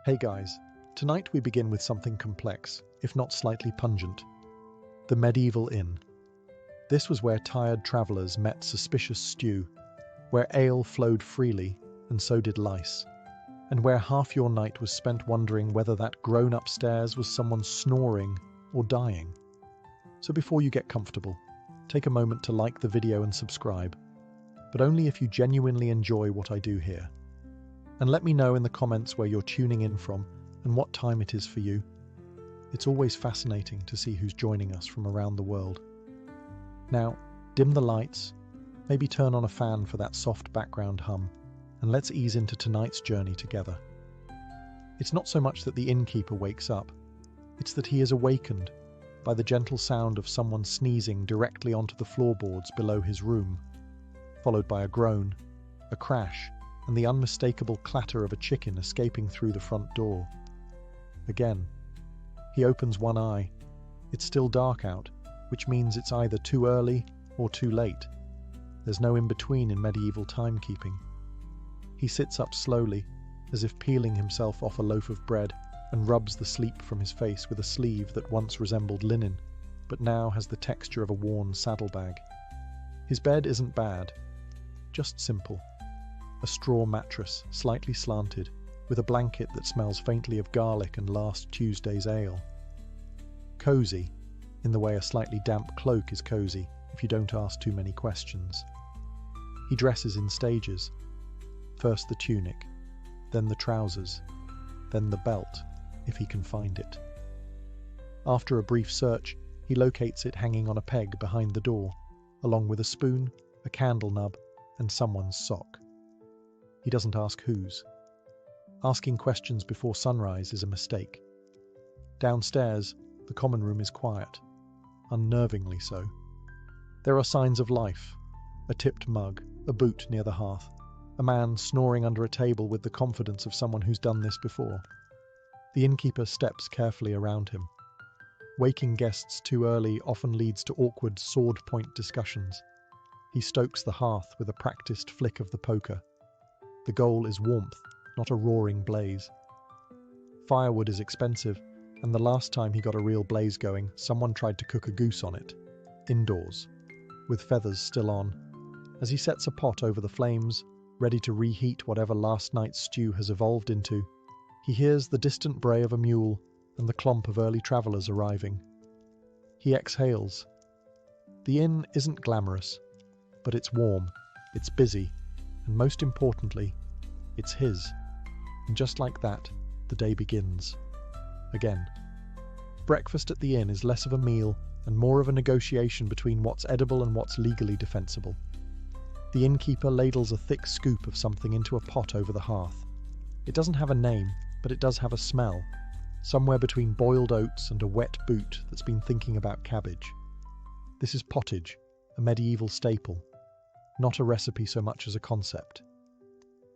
Hey guys, tonight we begin with something complex, if not slightly pungent. The medieval inn. This was where tired travellers met suspicious stew, where ale flowed freely, and so did lice, and where half your night was spent wondering whether that groan upstairs was someone snoring or dying. So before you get comfortable, take a moment to like the video and subscribe, but only if you genuinely enjoy what I do here. And let me know in the comments where you're tuning in from and what time it is for you. It's always fascinating to see who's joining us from around the world. Now, dim the lights, maybe turn on a fan for that soft background hum, and let's ease into tonight's journey together. It's not so much that the innkeeper wakes up, it's that he is awakened by the gentle sound of someone sneezing directly onto the floorboards below his room, followed by a groan, a crash, and the unmistakable clatter of a chicken escaping through the front door. Again, he opens one eye. It's still dark out, which means it's either too early or too late. There's no in-between in medieval timekeeping. He sits up slowly, as if peeling himself off a loaf of bread, and rubs the sleep from his face with a sleeve that once resembled linen, but now has the texture of a worn saddlebag. His bed isn't bad, just simple. A straw mattress, slightly slanted, with a blanket that smells faintly of garlic and last Tuesday's ale. Cozy, in the way a slightly damp cloak is cozy if you don't ask too many questions. He dresses in stages. First the tunic, then the trousers, then the belt, if he can find it. After a brief search, he locates it hanging on a peg behind the door, along with a spoon, a candle nub, and someone's sock. He doesn't ask whose. Asking questions before sunrise is a mistake. Downstairs, the common room is quiet, unnervingly so. There are signs of life: a tipped mug, a boot near the hearth, a man snoring under a table with the confidence of someone who's done this before. The innkeeper steps carefully around him. Waking guests too early often leads to awkward sword-point discussions. He stokes the hearth with a practiced flick of the poker. The goal is warmth, not a roaring blaze. Firewood is expensive, and the last time he got a real blaze going, someone tried to cook a goose on it, indoors, with feathers still on. As he sets a pot over the flames, ready to reheat whatever last night's stew has evolved into, he hears the distant bray of a mule and the clomp of early travellers arriving. He exhales. The inn isn't glamorous, but it's warm, it's busy, and most importantly, it's his. And just like that, the day begins. Again. Breakfast at the inn is less of a meal and more of a negotiation between what's edible and what's legally defensible. The innkeeper ladles a thick scoop of something into a pot over the hearth. It doesn't have a name, but it does have a smell, somewhere between boiled oats and a wet boot that's been thinking about cabbage. This is pottage, a medieval staple, not a recipe so much as a concept.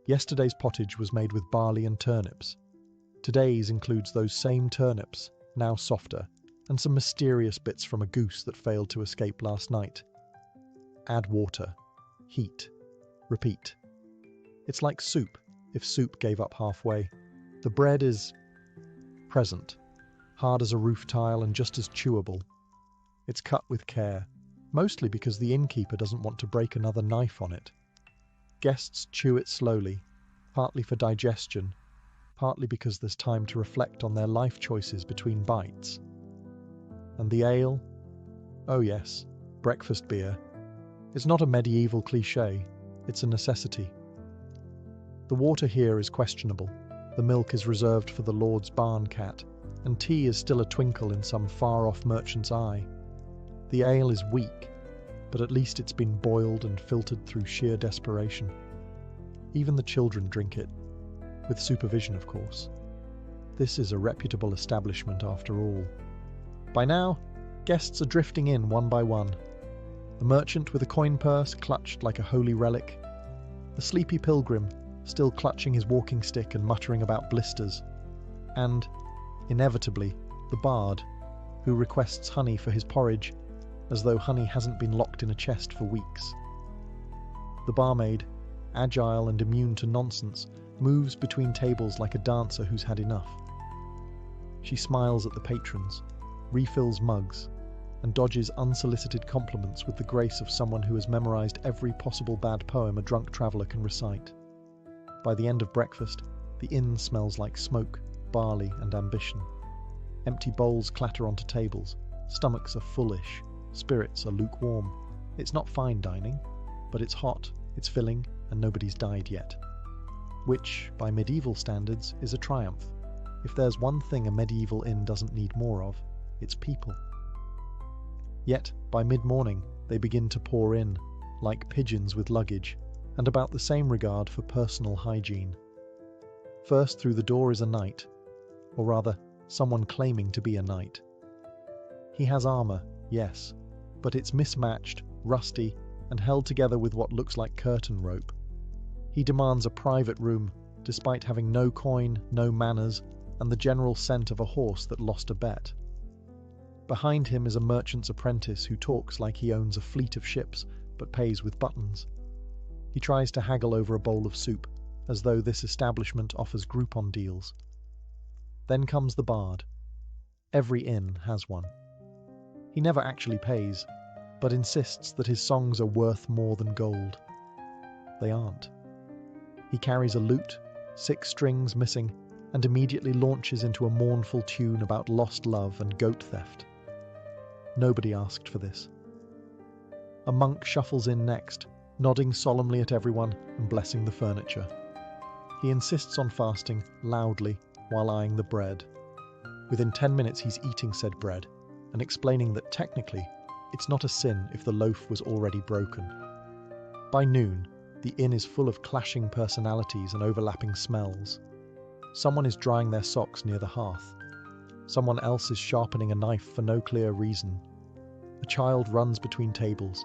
Yesterday's pottage was made with barley and turnips. Today's includes those same turnips, now softer, and some mysterious bits from a goose that failed to escape last night. Add water, heat, repeat. It's like soup, if soup gave up halfway. The bread is present, hard as a roof tile and just as chewable. It's cut with care, mostly because the innkeeper doesn't want to break another knife on it. Guests chew it slowly, partly for digestion, partly because there's time to reflect on their life choices between bites. And the ale? Oh yes, breakfast beer. It's not a medieval cliché, it's a necessity. The water here is questionable. The milk is reserved for the Lord's barn cat, and tea is still a twinkle in some far-off merchant's eye. The ale is weak, but at least it's been boiled and filtered through sheer desperation. Even the children drink it, with supervision of course. This is a reputable establishment after all. By now, guests are drifting in one by one. The merchant with a coin purse clutched like a holy relic. The sleepy pilgrim, still clutching his walking stick and muttering about blisters. And, inevitably, the bard, who requests honey for his porridge, as though honey hasn't been locked in a chest for weeks. The barmaid, agile and immune to nonsense, moves between tables like a dancer who's had enough. She smiles at the patrons, refills mugs, and dodges unsolicited compliments with the grace of someone who has memorized every possible bad poem a drunk traveller can recite. By the end of breakfast, the inn smells like smoke, barley, and ambition. Empty bowls clatter onto tables, stomachs are fullish, spirits are lukewarm. It's not fine dining, but it's hot, it's filling, and nobody's died yet. Which, by medieval standards, is a triumph. If there's one thing a medieval inn doesn't need more of, it's people. Yet, by mid-morning, they begin to pour in, like pigeons with luggage, and about the same regard for personal hygiene. First through the door is a knight, or rather, someone claiming to be a knight. He has armour, yes, but it's mismatched, rusty, and held together with what looks like curtain rope. He demands a private room, despite having no coin, no manners, and the general scent of a horse that lost a bet. Behind him is a merchant's apprentice who talks like he owns a fleet of ships, but pays with buttons. He tries to haggle over a bowl of soup, as though this establishment offers Groupon deals. Then comes the bard. Every inn has one. He never actually pays, but insists that his songs are worth more than gold. They aren't. He carries a lute, 6 strings missing, and immediately launches into a mournful tune about lost love and goat theft. Nobody asked for this. A monk shuffles in next, nodding solemnly at everyone and blessing the furniture. He insists on fasting, loudly, while eyeing the bread. Within 10 minutes he's eating said bread, and explaining that technically, it's not a sin if the loaf was already broken. By noon, the inn is full of clashing personalities and overlapping smells. Someone is drying their socks near the hearth. Someone else is sharpening a knife for no clear reason. A child runs between tables,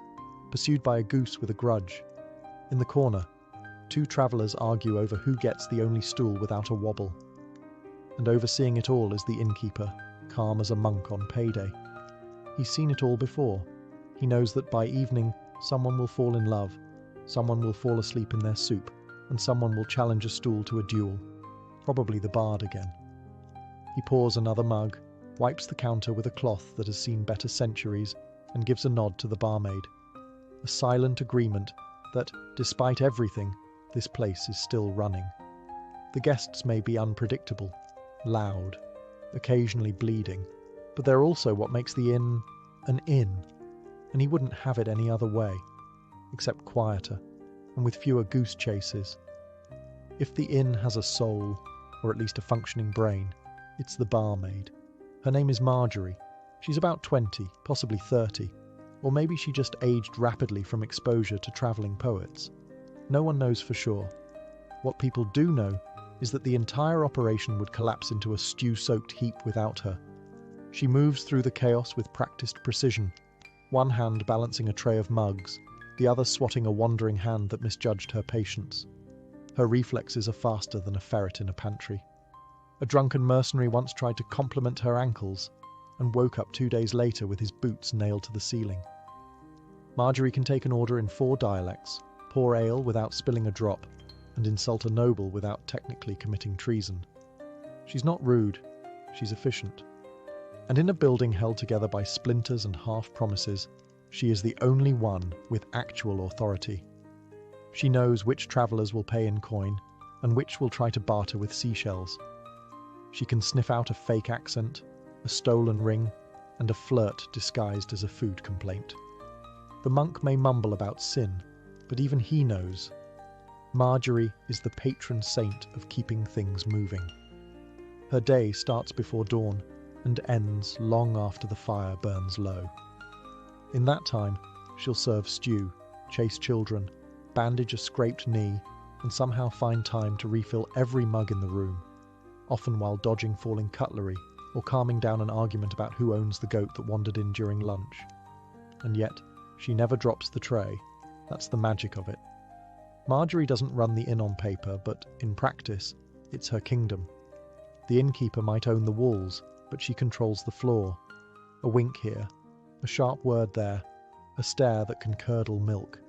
pursued by a goose with a grudge. In the corner, 2 travellers argue over who gets the only stool without a wobble. And overseeing it all is the innkeeper, calm as a monk on payday. He's seen it all before. He knows that by evening, someone will fall in love, someone will fall asleep in their soup, and someone will challenge a stool to a duel. Probably the bard again. He pours another mug, wipes the counter with a cloth that has seen better centuries, and gives a nod to the barmaid. A silent agreement that, despite everything, this place is still running. The guests may be unpredictable, loud, occasionally bleeding, but they're also what makes the inn an inn, and he wouldn't have it any other way, except quieter, and with fewer goose chases. If the inn has a soul, or at least a functioning brain, it's the barmaid. Her name is Marjorie. She's about 20, possibly 30, or maybe she just aged rapidly from exposure to travelling poets. No one knows for sure. What people do know is that the entire operation would collapse into a stew-soaked heap without her. She moves through the chaos with practiced precision, one hand balancing a tray of mugs, the other swatting a wandering hand that misjudged her patience. Her reflexes are faster than a ferret in a pantry. A drunken mercenary once tried to compliment her ankles, and woke up 2 days later with his boots nailed to the ceiling. Marjorie can take an order in 4 dialects, pour ale without spilling a drop, and insult a noble without technically committing treason. She's not rude, she's efficient. And in a building held together by splinters and half-promises, she is the only one with actual authority. She knows which travellers will pay in coin, and which will try to barter with seashells. She can sniff out a fake accent, a stolen ring, and a flirt disguised as a food complaint. The monk may mumble about sin, but even he knows. Marjorie is the patron saint of keeping things moving. Her day starts before dawn and ends long after the fire burns low. In that time, she'll serve stew, chase children, bandage a scraped knee, and somehow find time to refill every mug in the room, often while dodging falling cutlery or calming down an argument about who owns the goat that wandered in during lunch. And yet, she never drops the tray. That's the magic of it. Marjorie doesn't run the inn on paper, but in practice, it's her kingdom. The innkeeper might own the walls, but she controls the floor. A wink here, a sharp word there, a stare that can curdle milk.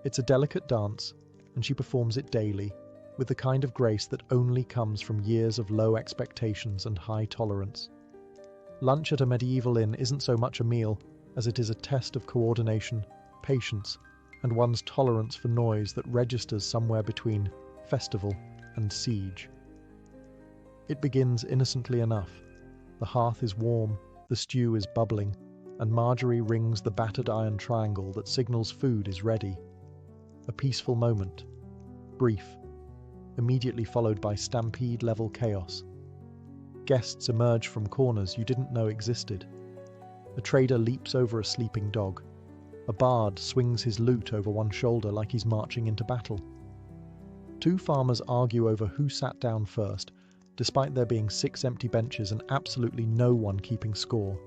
It's a delicate dance, and she performs it daily, with the kind of grace that only comes from years of low expectations and high tolerance. Lunch at a medieval inn isn't so much a meal as it is a test of coordination, patience, and one's tolerance for noise that registers somewhere between festival and siege. It begins innocently enough. The hearth is warm, the stew is bubbling, and Marjorie rings the battered iron triangle that signals food is ready. A peaceful moment, brief, immediately followed by stampede-level chaos. Guests emerge from corners you didn't know existed. A trader leaps over a sleeping dog. A bard swings his lute over one shoulder like he's marching into battle. Two farmers argue over who sat down first, despite there being 6 empty benches and absolutely no one keeping score.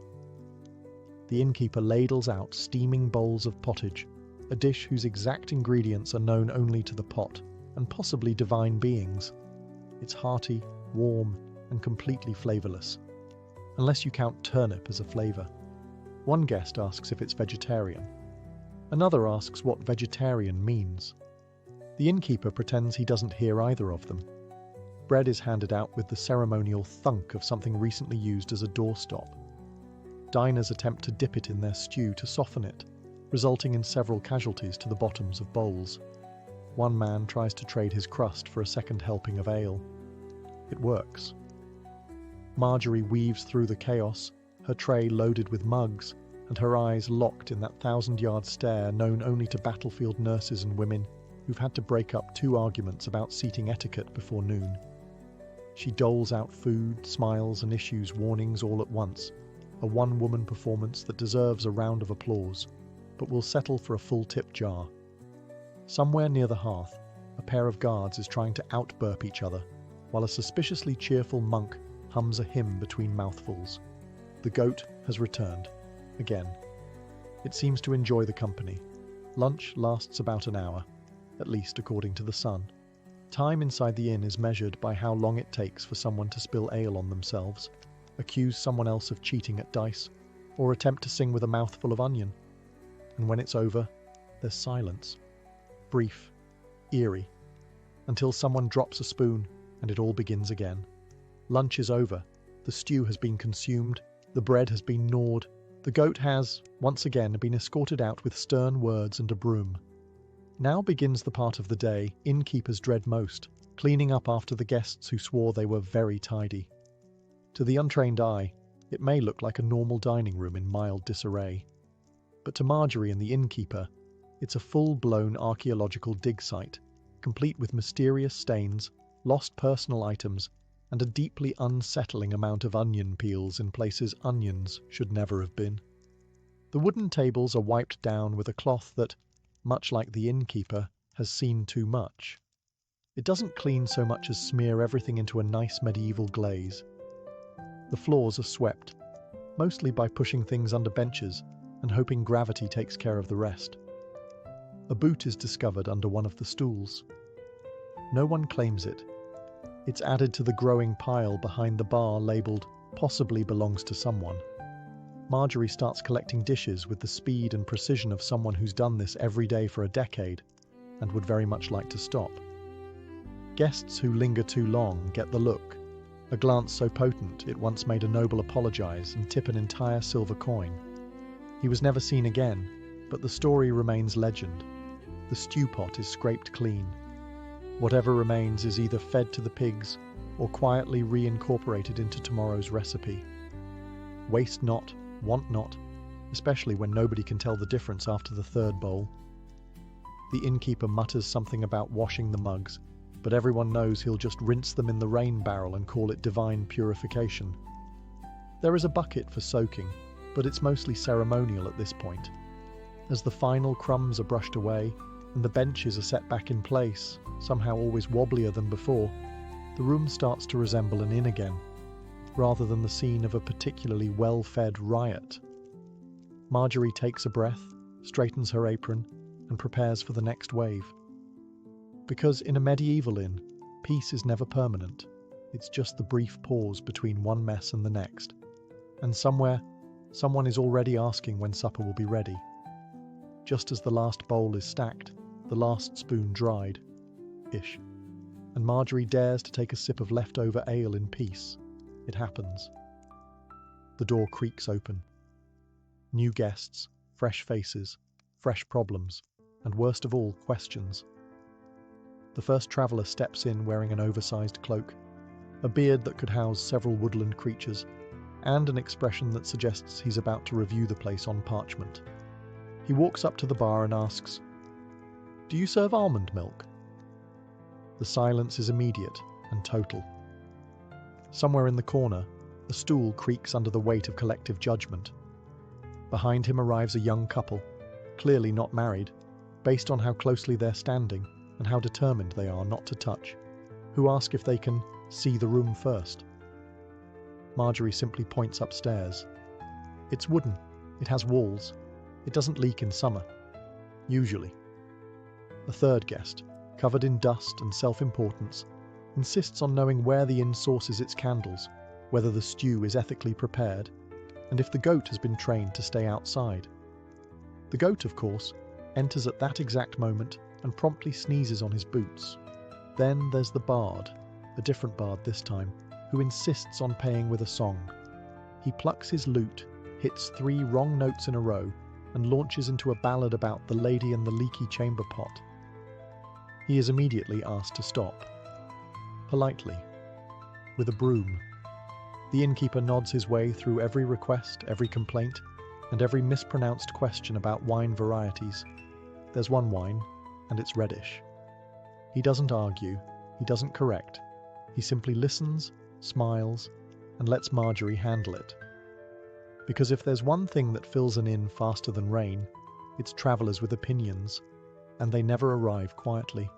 The innkeeper ladles out steaming bowls of pottage, a dish whose exact ingredients are known only to the pot, and possibly divine beings. It's hearty, warm, and completely flavourless, unless you count turnip as a flavour. One guest asks if it's vegetarian. Another asks what vegetarian means. The innkeeper pretends he doesn't hear either of them. Bread is handed out with the ceremonial thunk of something recently used as a doorstop. Diners attempt to dip it in their stew to soften it, resulting in several casualties to the bottoms of bowls. One man tries to trade his crust for a second helping of ale. It works. Marjorie weaves through the chaos, her tray loaded with mugs, and her eyes locked in that 1,000-yard stare known only to battlefield nurses and women who've had to break up 2 arguments about seating etiquette before noon. She doles out food, smiles, and issues warnings all at once, a one-woman performance that deserves a round of applause, but will settle for a full tip jar. Somewhere near the hearth, a pair of guards is trying to out-burp each other, while a suspiciously cheerful monk hums a hymn between mouthfuls. The goat has returned. Again. It seems to enjoy the company. Lunch lasts about an hour, at least according to the sun. Time inside the inn is measured by how long it takes for someone to spill ale on themselves, accuse someone else of cheating at dice, or attempt to sing with a mouthful of onion. And when it's over, there's silence. Brief, eerie, until someone drops a spoon and it all begins again. Lunch is over. The stew has been consumed. The bread has been gnawed. The goat has, once again, been escorted out with stern words and a broom. Now begins the part of the day innkeepers dread most, cleaning up after the guests who swore they were very tidy. To the untrained eye, it may look like a normal dining room in mild disarray. But to Marjorie and the innkeeper, it's a full-blown archaeological dig site, complete with mysterious stains, lost personal items, and a deeply unsettling amount of onion peels in places onions should never have been. The wooden tables are wiped down with a cloth that, much like the innkeeper, has seen too much. It doesn't clean so much as smear everything into a nice medieval glaze. The floors are swept, mostly by pushing things under benches and hoping gravity takes care of the rest. A boot is discovered under one of the stools. No one claims it. It's added to the growing pile behind the bar labelled "possibly belongs to someone." Marjorie starts collecting dishes with the speed and precision of someone who's done this every day for a decade and would very much like to stop. Guests who linger too long get the look, a glance so potent it once made a noble apologise and tip an entire silver coin. He was never seen again, but the story remains legend. The stew pot is scraped clean. Whatever remains is either fed to the pigs or quietly reincorporated into tomorrow's recipe. Waste not, want not, especially when nobody can tell the difference after the 3rd bowl. The innkeeper mutters something about washing the mugs, but everyone knows he'll just rinse them in the rain barrel and call it divine purification. There is a bucket for soaking, but it's mostly ceremonial at this point. As the final crumbs are brushed away, and the benches are set back in place, somehow always wobblier than before, the room starts to resemble an inn again, rather than the scene of a particularly well-fed riot. Marjorie takes a breath, straightens her apron, and prepares for the next wave. Because in a medieval inn, peace is never permanent. It's just the brief pause between one mess and the next. And somewhere, someone is already asking when supper will be ready. Just as the last bowl is stacked, the last spoon dried. Ish. and Marjorie dares to take a sip of leftover ale in peace. It happens. The door creaks open. New guests, fresh faces, fresh problems, and worst of all, questions. The first traveller steps in wearing an oversized cloak, a beard that could house several woodland creatures, and an expression that suggests he's about to review the place on parchment. He walks up to the bar and asks, "Do you serve almond milk?" The silence is immediate and total. Somewhere in the corner, a stool creaks under the weight of collective judgment. Behind him arrives a young couple, clearly not married, based on how closely they're standing and how determined they are not to touch, who ask if they can see the room first. Marjorie simply points upstairs. It's wooden, it has walls, it doesn't leak in summer. Usually. A third guest, covered in dust and self-importance, insists on knowing where the inn sources its candles, whether the stew is ethically prepared, and if the goat has been trained to stay outside. The goat, of course, enters at that exact moment and promptly sneezes on his boots. Then there's the bard, a different bard this time, who insists on paying with a song. He plucks his lute, hits 3 wrong notes in a row, and launches into a ballad about the lady and the leaky chamber pot. He is immediately asked to stop. Politely. With a broom. The innkeeper nods his way through every request, every complaint, and every mispronounced question about wine varieties. There's one wine, and it's reddish. He doesn't argue, he doesn't correct. He simply listens, smiles, and lets Marjorie handle it. Because if there's one thing that fills an inn faster than rain, it's travellers with opinions, and they never arrive quietly.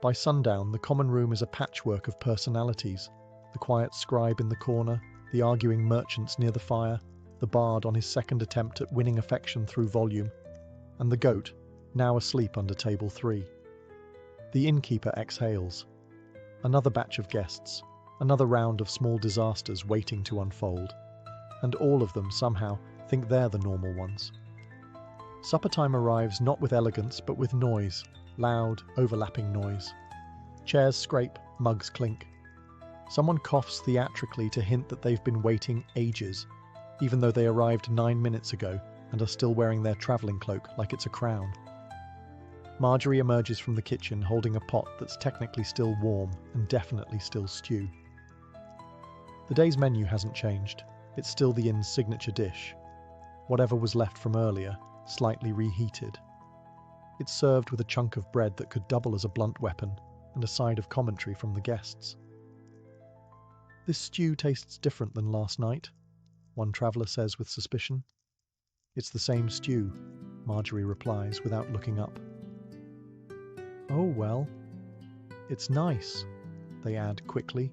By sundown, the common room is a patchwork of personalities. The quiet scribe in the corner, the arguing merchants near the fire, the bard on his second attempt at winning affection through volume, and the goat, now asleep under table 3. The innkeeper exhales. Another batch of guests, another round of small disasters waiting to unfold, and all of them somehow think they're the normal ones. Supper time arrives not with elegance but with noise, loud, overlapping noise. Chairs scrape, mugs clink. Someone coughs theatrically to hint that they've been waiting ages, even though they arrived 9 minutes ago and are still wearing their travelling cloak like it's a crown. Marjorie emerges from the kitchen holding a pot that's technically still warm and definitely still stew. The day's menu hasn't changed. It's still the inn's signature dish. Whatever was left from earlier, slightly reheated. It's served with a chunk of bread that could double as a blunt weapon and a side of commentary from the guests. "This stew tastes different than last night," one traveller says with suspicion. "It's the same stew," Marjorie replies without looking up. "Oh well, it's nice," they add quickly,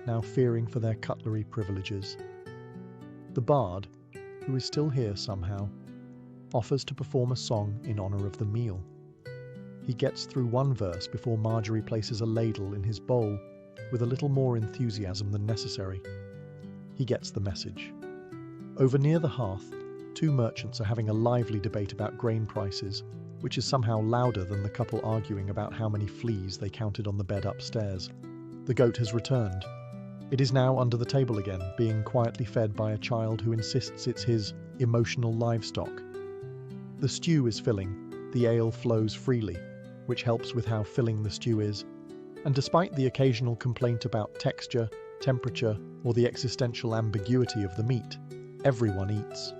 now fearing for their cutlery privileges. The bard, who is still here somehow, offers to perform a song in honour of the meal. He gets through one verse before Marjorie places a ladle in his bowl with a little more enthusiasm than necessary. He gets the message. Over near the hearth, 2 merchants are having a lively debate about grain prices, which is somehow louder than the couple arguing about how many fleas they counted on the bed upstairs. The goat has returned. It is now under the table again, being quietly fed by a child who insists it's his emotional livestock. The stew is filling, the ale flows freely, which helps with how filling the stew is, and despite the occasional complaint about texture, temperature, or the existential ambiguity of the meat, everyone eats.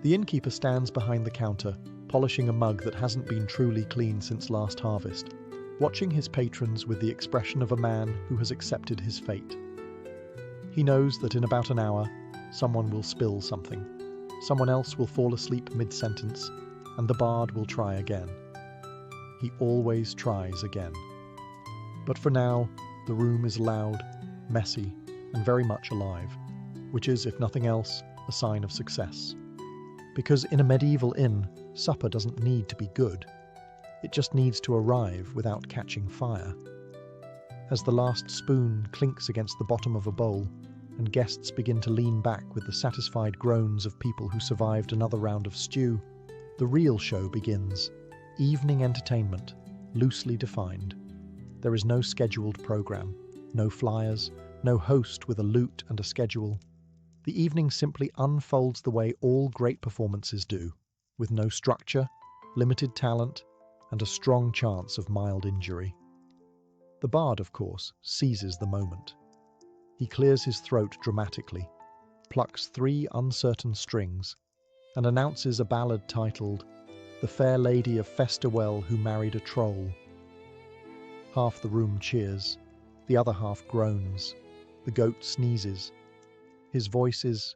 The innkeeper stands behind the counter, polishing a mug that hasn't been truly clean since last harvest, watching his patrons with the expression of a man who has accepted his fate. He knows that in about an hour, someone will spill something. Someone else will fall asleep mid-sentence, and the bard will try again. He always tries again. But for now, the room is loud, messy, and very much alive, which is, if nothing else, a sign of success. Because in a medieval inn, supper doesn't need to be good. It just needs to arrive without catching fire. As the last spoon clinks against the bottom of a bowl, and guests begin to lean back with the satisfied groans of people who survived another round of stew, the real show begins. Evening entertainment, loosely defined. There is no scheduled program, no flyers, no host with a lute and a schedule. The evening simply unfolds the way all great performances do, with no structure, limited talent, and a strong chance of mild injury. The bard, of course, seizes the moment. He clears his throat dramatically, plucks 3 uncertain strings, and announces a ballad titled "The Fair Lady of Festerwell Who Married a Troll." Half the room cheers, the other half groans, the goat sneezes. His voice is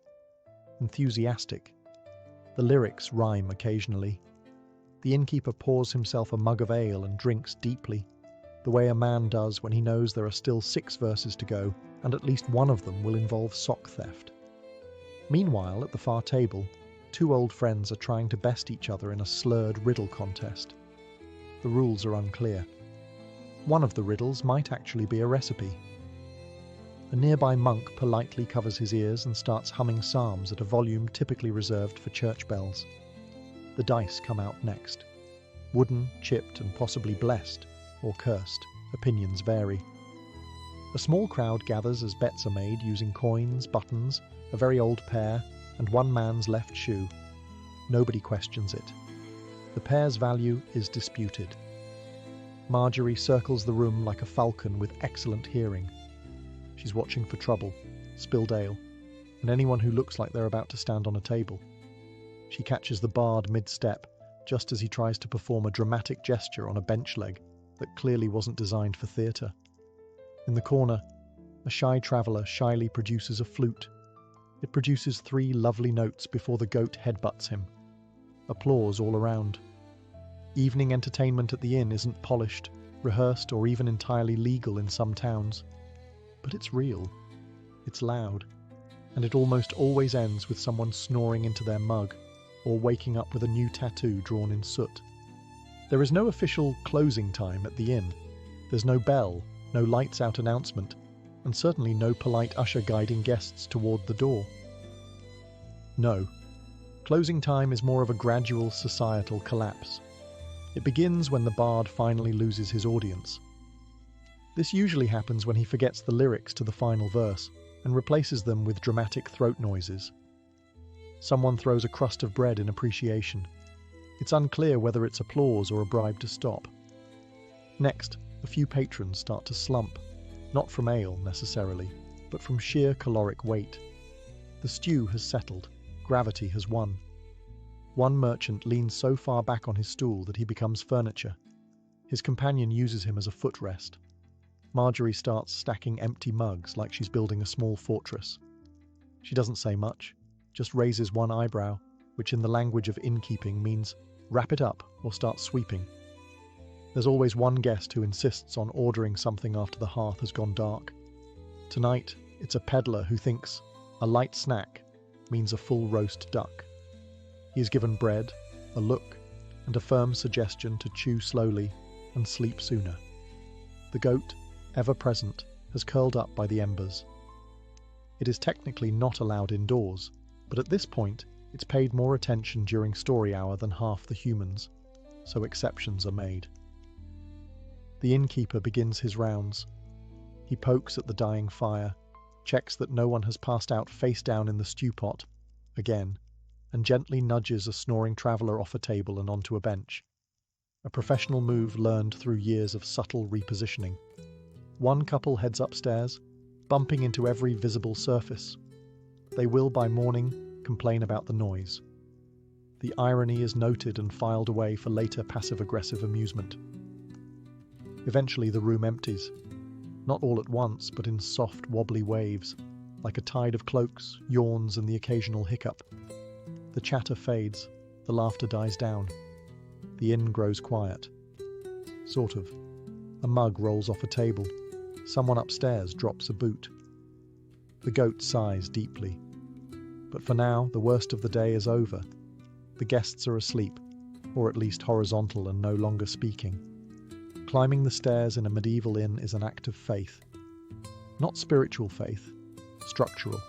enthusiastic. The lyrics rhyme occasionally. The innkeeper pours himself a mug of ale and drinks deeply, the way a man does when he knows there are still 6 verses to go, and at least one of them will involve sock theft. Meanwhile, at the far table, 2 old friends are trying to best each other in a slurred riddle contest. The rules are unclear. One of the riddles might actually be a recipe. A nearby monk politely covers his ears and starts humming psalms at a volume typically reserved for church bells. The dice come out next. Wooden, chipped, and possibly blessed, or cursed. Opinions vary. A small crowd gathers as bets are made using coins, buttons, a very old pair, and one man's left shoe. Nobody questions it. The pair's value is disputed. Marjorie circles the room like a falcon with excellent hearing. She's watching for trouble, spilled ale, and anyone who looks like they're about to stand on a table. She catches the bard mid-step, just as he tries to perform a dramatic gesture on a bench leg that clearly wasn't designed for theatre. In the corner, a shy traveller shyly produces a flute. It produces 3 lovely notes before the goat headbutts him. Applause all around. Evening entertainment at the inn isn't polished, rehearsed, or even entirely legal in some towns. But it's real. It's loud. And it almost always ends with someone snoring into their mug, or waking up with a new tattoo drawn in soot. There is no official closing time at the inn. There's no bell, no lights out announcement, and certainly no polite usher guiding guests toward the door. No. Closing time is more of a gradual societal collapse. It begins when the bard finally loses his audience. This usually happens when he forgets the lyrics to the final verse and replaces them with dramatic throat noises. Someone throws a crust of bread in appreciation. It's unclear whether it's applause or a bribe to stop. Next, a few patrons start to slump, not from ale necessarily, but from sheer caloric weight. The stew has settled, gravity has won. One merchant leans so far back on his stool that he becomes furniture. His companion uses him as a footrest. Marjorie starts stacking empty mugs like she's building a small fortress. She doesn't say much, just raises one eyebrow, which in the language of innkeeping means wrap it up or start sweeping. There's always one guest who insists on ordering something after the hearth has gone dark. Tonight, it's a peddler who thinks a light snack means a full roast duck. He is given bread, a look, and a firm suggestion to chew slowly and sleep sooner. The goat, ever present, has curled up by the embers. It is technically not allowed indoors, but at this point, it's paid more attention during story hour than half the humans, so exceptions are made. The innkeeper begins his rounds. He pokes at the dying fire, checks that no one has passed out face down in the stew pot, again, and gently nudges a snoring traveller off a table and onto a bench. A professional move learned through years of subtle repositioning. One couple heads upstairs, bumping into every visible surface. They will, by morning, complain about the noise. The irony is noted and filed away for later passive-aggressive amusement. Eventually the room empties, not all at once, but in soft, wobbly waves, like a tide of cloaks, yawns, and the occasional hiccup. The chatter fades, the laughter dies down. The inn grows quiet. Sort of. A mug rolls off a table. Someone upstairs drops a boot. The goat sighs deeply. But for now, the worst of the day is over. The guests are asleep, or at least horizontal and no longer speaking. Climbing the stairs in a medieval inn is an act of faith. Not spiritual faith, structural.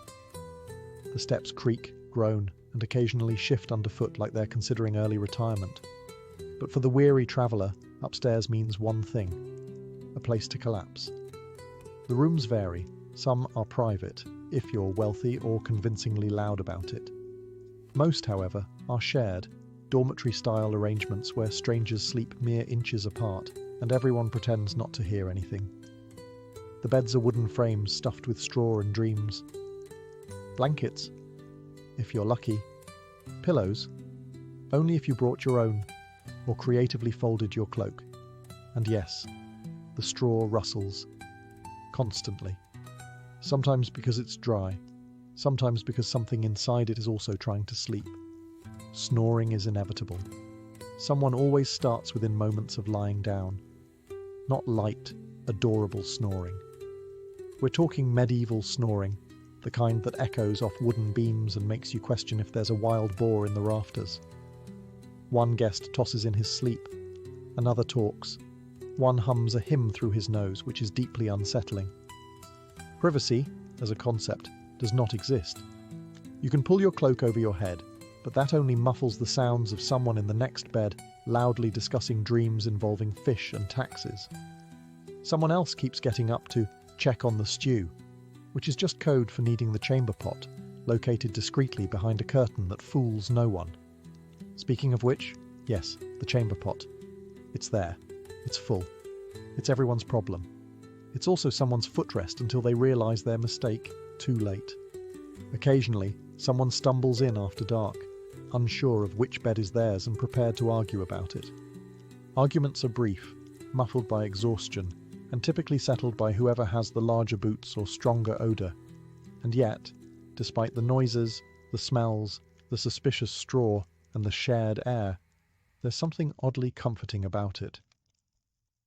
The steps creak, groan, and occasionally shift underfoot like they're considering early retirement. But for the weary traveller, upstairs means one thing: a place to collapse. The rooms vary. Some are private, if you're wealthy or convincingly loud about it. Most, however, are shared, dormitory-style arrangements where strangers sleep mere inches apart and everyone pretends not to hear anything. The beds are wooden frames stuffed with straw and dreams. Blankets, if you're lucky. Pillows, only if you brought your own or creatively folded your cloak. And yes, the straw rustles. Constantly. Sometimes because it's dry, sometimes because something inside it is also trying to sleep. Snoring is inevitable. Someone always starts within moments of lying down. Not light, adorable snoring. We're talking medieval snoring, the kind that echoes off wooden beams and makes you question if there's a wild boar in the rafters. One guest tosses in his sleep, another talks. One hums a hymn through his nose, which is deeply unsettling. Privacy, as a concept, does not exist. You can pull your cloak over your head, but that only muffles the sounds of someone in the next bed loudly discussing dreams involving fish and taxes. Someone else keeps getting up to check on the stew, which is just code for needing the chamber pot, located discreetly behind a curtain that fools no one. Speaking of which, yes, the chamber pot. It's there. It's full. It's everyone's problem. It's also someone's footrest until they realise their mistake too late. Occasionally, someone stumbles in after dark, unsure of which bed is theirs and prepared to argue about it. Arguments are brief, muffled by exhaustion, and typically settled by whoever has the larger boots or stronger odour. And yet, despite the noises, the smells, the suspicious straw, and the shared air, there's something oddly comforting about it.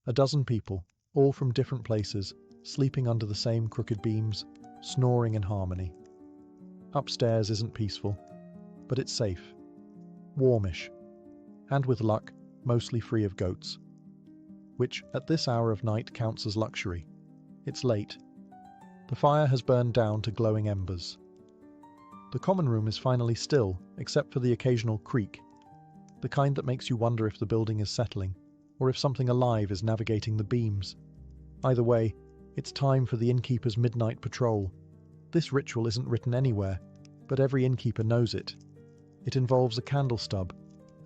A dozen people, all from different places, sleeping under the same crooked beams, snoring in harmony. Upstairs isn't peaceful, but it's safe, warmish, and with luck, mostly free of goats, which at this hour of night counts as luxury. It's late. The fire has burned down to glowing embers. The common room is finally still, except for the occasional creak, the kind that makes you wonder if the building is settling, or if something alive is navigating the beams. Either way, it's time for the innkeeper's midnight patrol. This ritual isn't written anywhere, but every innkeeper knows it. It involves a candle stub,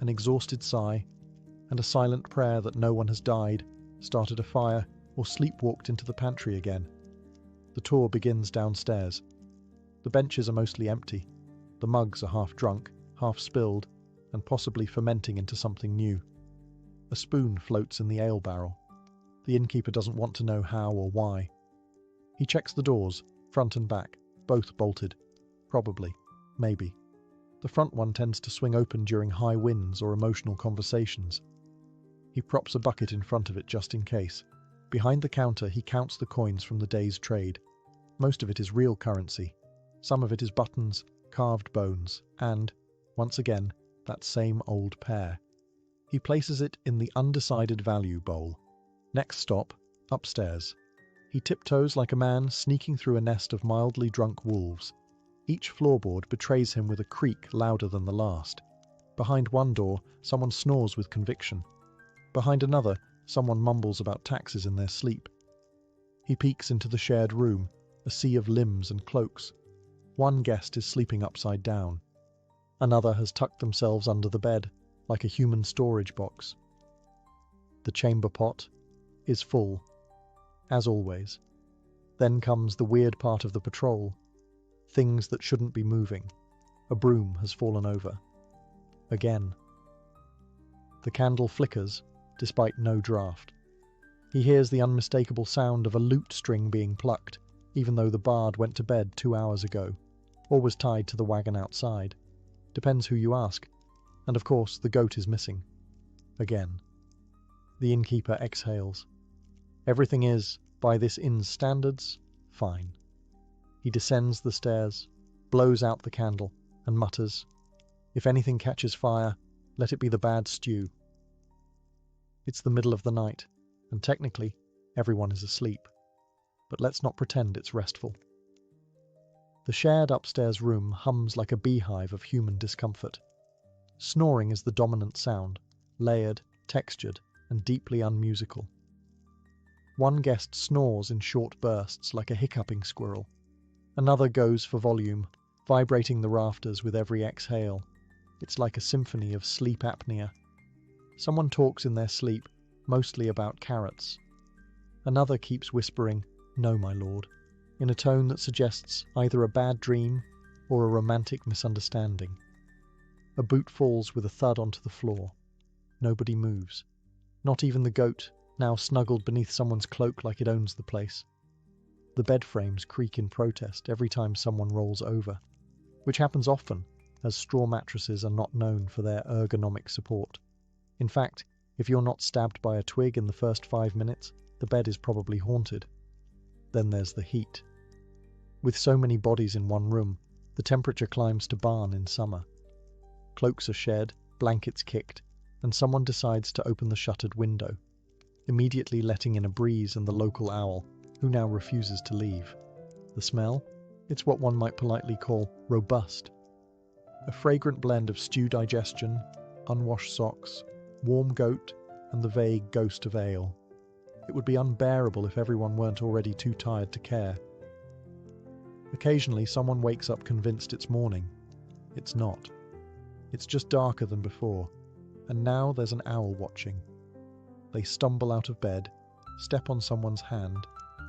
an exhausted sigh, and a silent prayer that no one has died, started a fire, or sleepwalked into the pantry again. The tour begins downstairs. The benches are mostly empty. The mugs are half drunk, half spilled, and possibly fermenting into something new. A spoon floats in the ale barrel. The innkeeper doesn't want to know how or why. He checks the doors, front and back, both bolted. Probably. Maybe. The front one tends to swing open during high winds or emotional conversations. He props a bucket in front of it just in case. Behind the counter, he counts the coins from the day's trade. Most of it is real currency. Some of it is buttons, carved bones, and, once again, that same old pair. He places it in the undecided value bowl. Next stop, upstairs. He tiptoes like a man sneaking through a nest of mildly drunk wolves. Each floorboard betrays him with a creak louder than the last. Behind one door, someone snores with conviction. Behind another, someone mumbles about taxes in their sleep. He peeks into the shared room, a sea of limbs and cloaks. One guest is sleeping upside down. Another has tucked themselves under the bed, like a human storage box. The chamber pot is full, as always. Then comes the weird part of the patrol. Things that shouldn't be moving. A broom has fallen over. Again. The candle flickers, despite no draft. He hears the unmistakable sound of a lute string being plucked, even though the bard went to bed 2 hours ago, or was tied to the wagon outside. Depends who you ask. And of course, the goat is missing. Again. The innkeeper exhales. Everything is, by this inn's standards, fine. He descends the stairs, blows out the candle, and mutters, "If anything catches fire, let it be the bad stew." It's the middle of the night, and technically, everyone is asleep. But let's not pretend it's restful. The shared upstairs room hums like a beehive of human discomfort. Snoring is the dominant sound, layered, textured, and deeply unmusical. One guest snores in short bursts like a hiccuping squirrel. Another goes for volume, vibrating the rafters with every exhale. It's like a symphony of sleep apnea. Someone talks in their sleep, mostly about carrots. Another keeps whispering, "No, my lord," in a tone that suggests either a bad dream or a romantic misunderstanding. A boot falls with a thud onto the floor. Nobody moves. Not even the goat, now snuggled beneath someone's cloak like it owns the place. The bed frames creak in protest every time someone rolls over, which happens often, as straw mattresses are not known for their ergonomic support. In fact, if you're not stabbed by a twig in the first 5 minutes, the bed is probably haunted. Then there's the heat. With so many bodies in one room, the temperature climbs to barn in summer. Cloaks are shed, blankets kicked, and someone decides to open the shuttered window, immediately letting in a breeze and the local owl, who now refuses to leave. The smell? It's what one might politely call robust. A fragrant blend of stew digestion, unwashed socks, warm goat, and the vague ghost of ale. It would be unbearable if everyone weren't already too tired to care. Occasionally someone wakes up convinced it's morning. It's not. It's just darker than before, and now there's an owl watching. They stumble out of bed, step on someone's hand,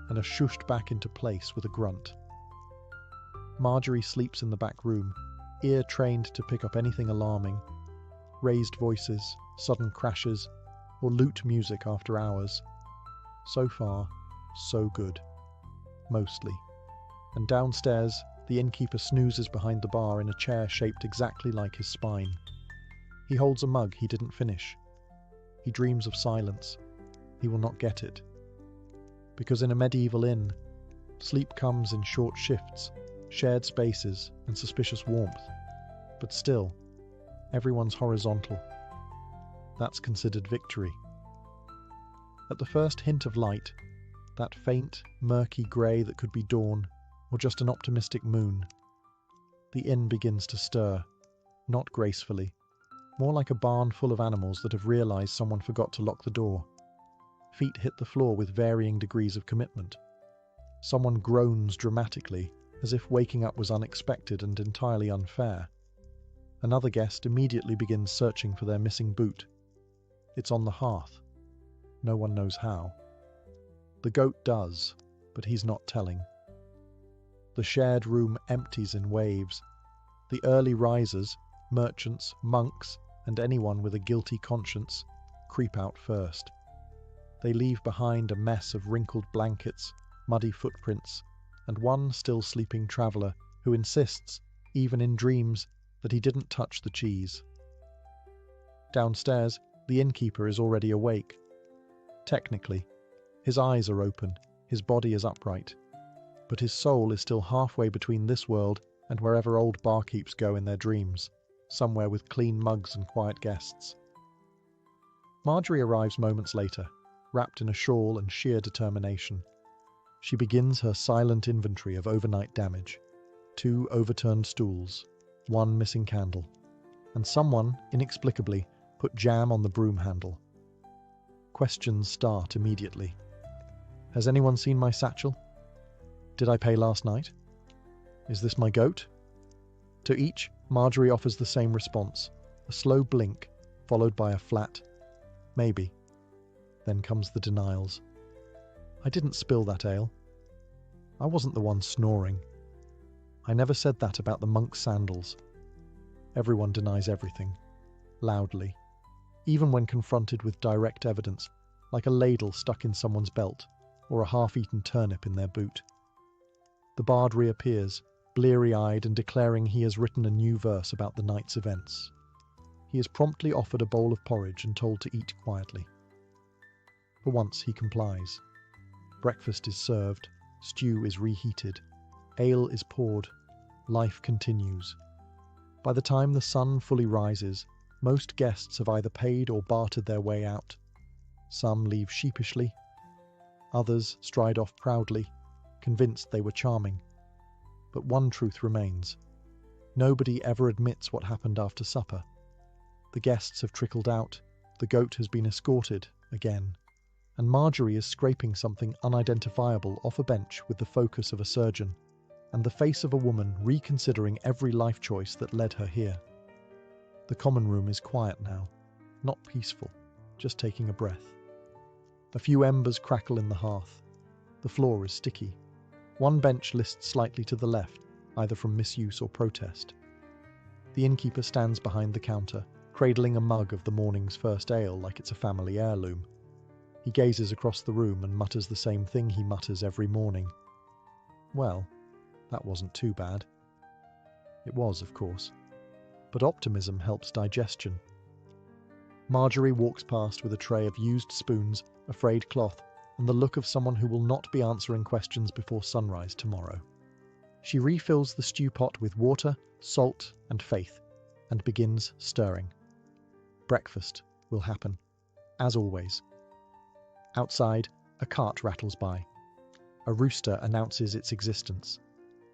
and are shooshed back into place with a grunt. Marjorie sleeps in the back room, ear trained to pick up anything alarming. Raised voices, sudden crashes, or lute music after hours. So far, so good. Mostly. And downstairs, the innkeeper snoozes behind the bar in a chair shaped exactly like his spine. He holds a mug he didn't finish. He dreams of silence. He will not get it. Because in a medieval inn, sleep comes in short shifts, shared spaces, and suspicious warmth. But still, everyone's horizontal. That's considered victory. At the first hint of light, that faint, murky grey that could be dawn, or just an optimistic moon, the inn begins to stir, not gracefully, more like a barn full of animals that have realised someone forgot to lock the door. Feet hit the floor with varying degrees of commitment. Someone groans dramatically, as if waking up was unexpected and entirely unfair. Another guest immediately begins searching for their missing boot. It's on the hearth. No one knows how. The goat does, but he's not telling. The shared room empties in waves. The early risers, merchants, monks, and anyone with a guilty conscience, creep out first. They leave behind a mess of wrinkled blankets, muddy footprints, and one still sleeping traveller who insists, even in dreams, that he didn't touch the cheese. Downstairs, the innkeeper is already awake. Technically, his eyes are open, his body is upright, but his soul is still halfway between this world and wherever old barkeeps go in their dreams, somewhere with clean mugs and quiet guests. Marjorie arrives moments later, wrapped in a shawl and sheer determination. She begins her silent inventory of overnight damage. 2 overturned stools, 1 missing candle, and someone, inexplicably, put jam on the broom handle. Questions start immediately. Has anyone seen my satchel? Did I pay last night? Is this my goat? To each, Marjorie offers the same response, a slow blink, followed by a flat, maybe. Then comes the denials. I didn't spill that ale. I wasn't the one snoring. I never said that about the monk's sandals. Everyone denies everything, loudly, even when confronted with direct evidence, like a ladle stuck in someone's belt, or a half-eaten turnip in their boot. The bard reappears, bleary-eyed and declaring he has written a new verse about the night's events. He is promptly offered a bowl of porridge and told to eat quietly. For once he complies. Breakfast is served, stew is reheated, ale is poured, life continues. By the time the sun fully rises, most guests have either paid or bartered their way out. Some leave sheepishly, others stride off proudly, convinced they were charming. But one truth remains. Nobody ever admits what happened after supper. The guests have trickled out, the goat has been escorted, again. and Marjorie is scraping something unidentifiable off a bench with the focus of a surgeon, and the face of a woman reconsidering every life choice that led her here. The common room is quiet now, not peaceful, just taking a breath. A few embers crackle in the hearth. The floor is sticky. One bench lists slightly to the left, either from misuse or protest. The innkeeper stands behind the counter, cradling a mug of the morning's first ale like it's a family heirloom. He gazes across the room and mutters the same thing he mutters every morning. Well, that wasn't too bad. It was, of course. But optimism helps digestion. Marjorie walks past with a tray of used spoons, a frayed cloth, and the look of someone who will not be answering questions before sunrise tomorrow. She refills the stew pot with water, salt, and faith, and begins stirring. Breakfast will happen, as always. Outside, a cart rattles by. A rooster announces its existence.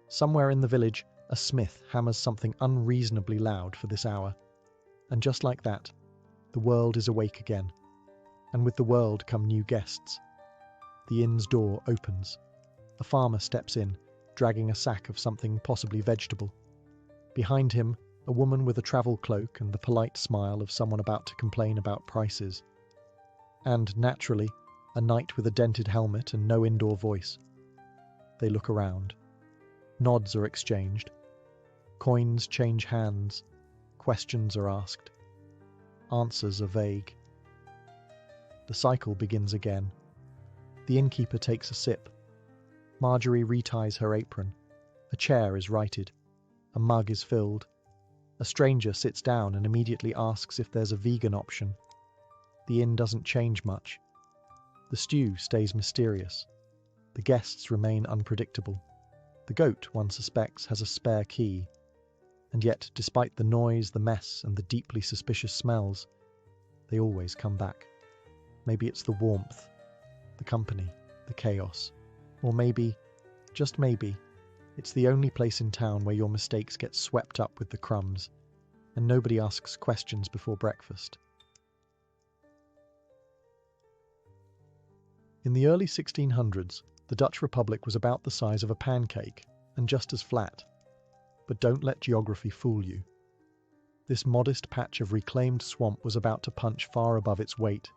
Somewhere in the village, a smith hammers something unreasonably loud for this hour. And just like that, the world is awake again. And with the world come new guests. The inn's door opens. A farmer steps in, dragging a sack of something possibly vegetable. Behind him, a woman with a travel cloak and the polite smile of someone about to complain about prices. And, naturally, a knight with a dented helmet and no indoor voice. They look around. Nods are exchanged. Coins change hands. Questions are asked. Answers are vague. The cycle begins again. The innkeeper takes a sip. Marjorie reties her apron. A chair is righted. A mug is filled. A stranger sits down and immediately asks if there's a vegan option. The inn doesn't change much. The stew stays mysterious. The guests remain unpredictable. The goat, one suspects, has a spare key. And yet, despite the noise, the mess, and the deeply suspicious smells, they always come back. Maybe it's the warmth, the company, the chaos. Or maybe, just maybe, it's the only place in town where your mistakes get swept up with the crumbs, and nobody asks questions before breakfast. In the early 1600s, the Dutch Republic was about the size of a pancake, and just as flat. But don't let geography fool you. This modest patch of reclaimed swamp was about to punch far above its weight.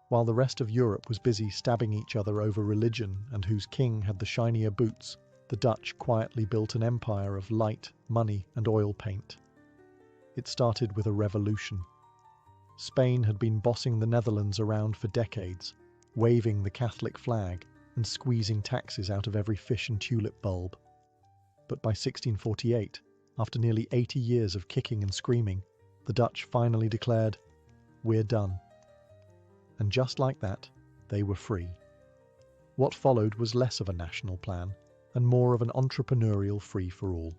While the rest of Europe was busy stabbing each other over religion and whose king had the shinier boots, the Dutch quietly built an empire of light, money, and oil paint. It started with a revolution. Spain had been bossing the Netherlands around for decades, waving the Catholic flag and squeezing taxes out of every fish and tulip bulb. But by 1648, after nearly 80 years of kicking and screaming, the Dutch finally declared, "We're done." And just like that, they were free. What followed was less of a national plan and more of an entrepreneurial free-for-all.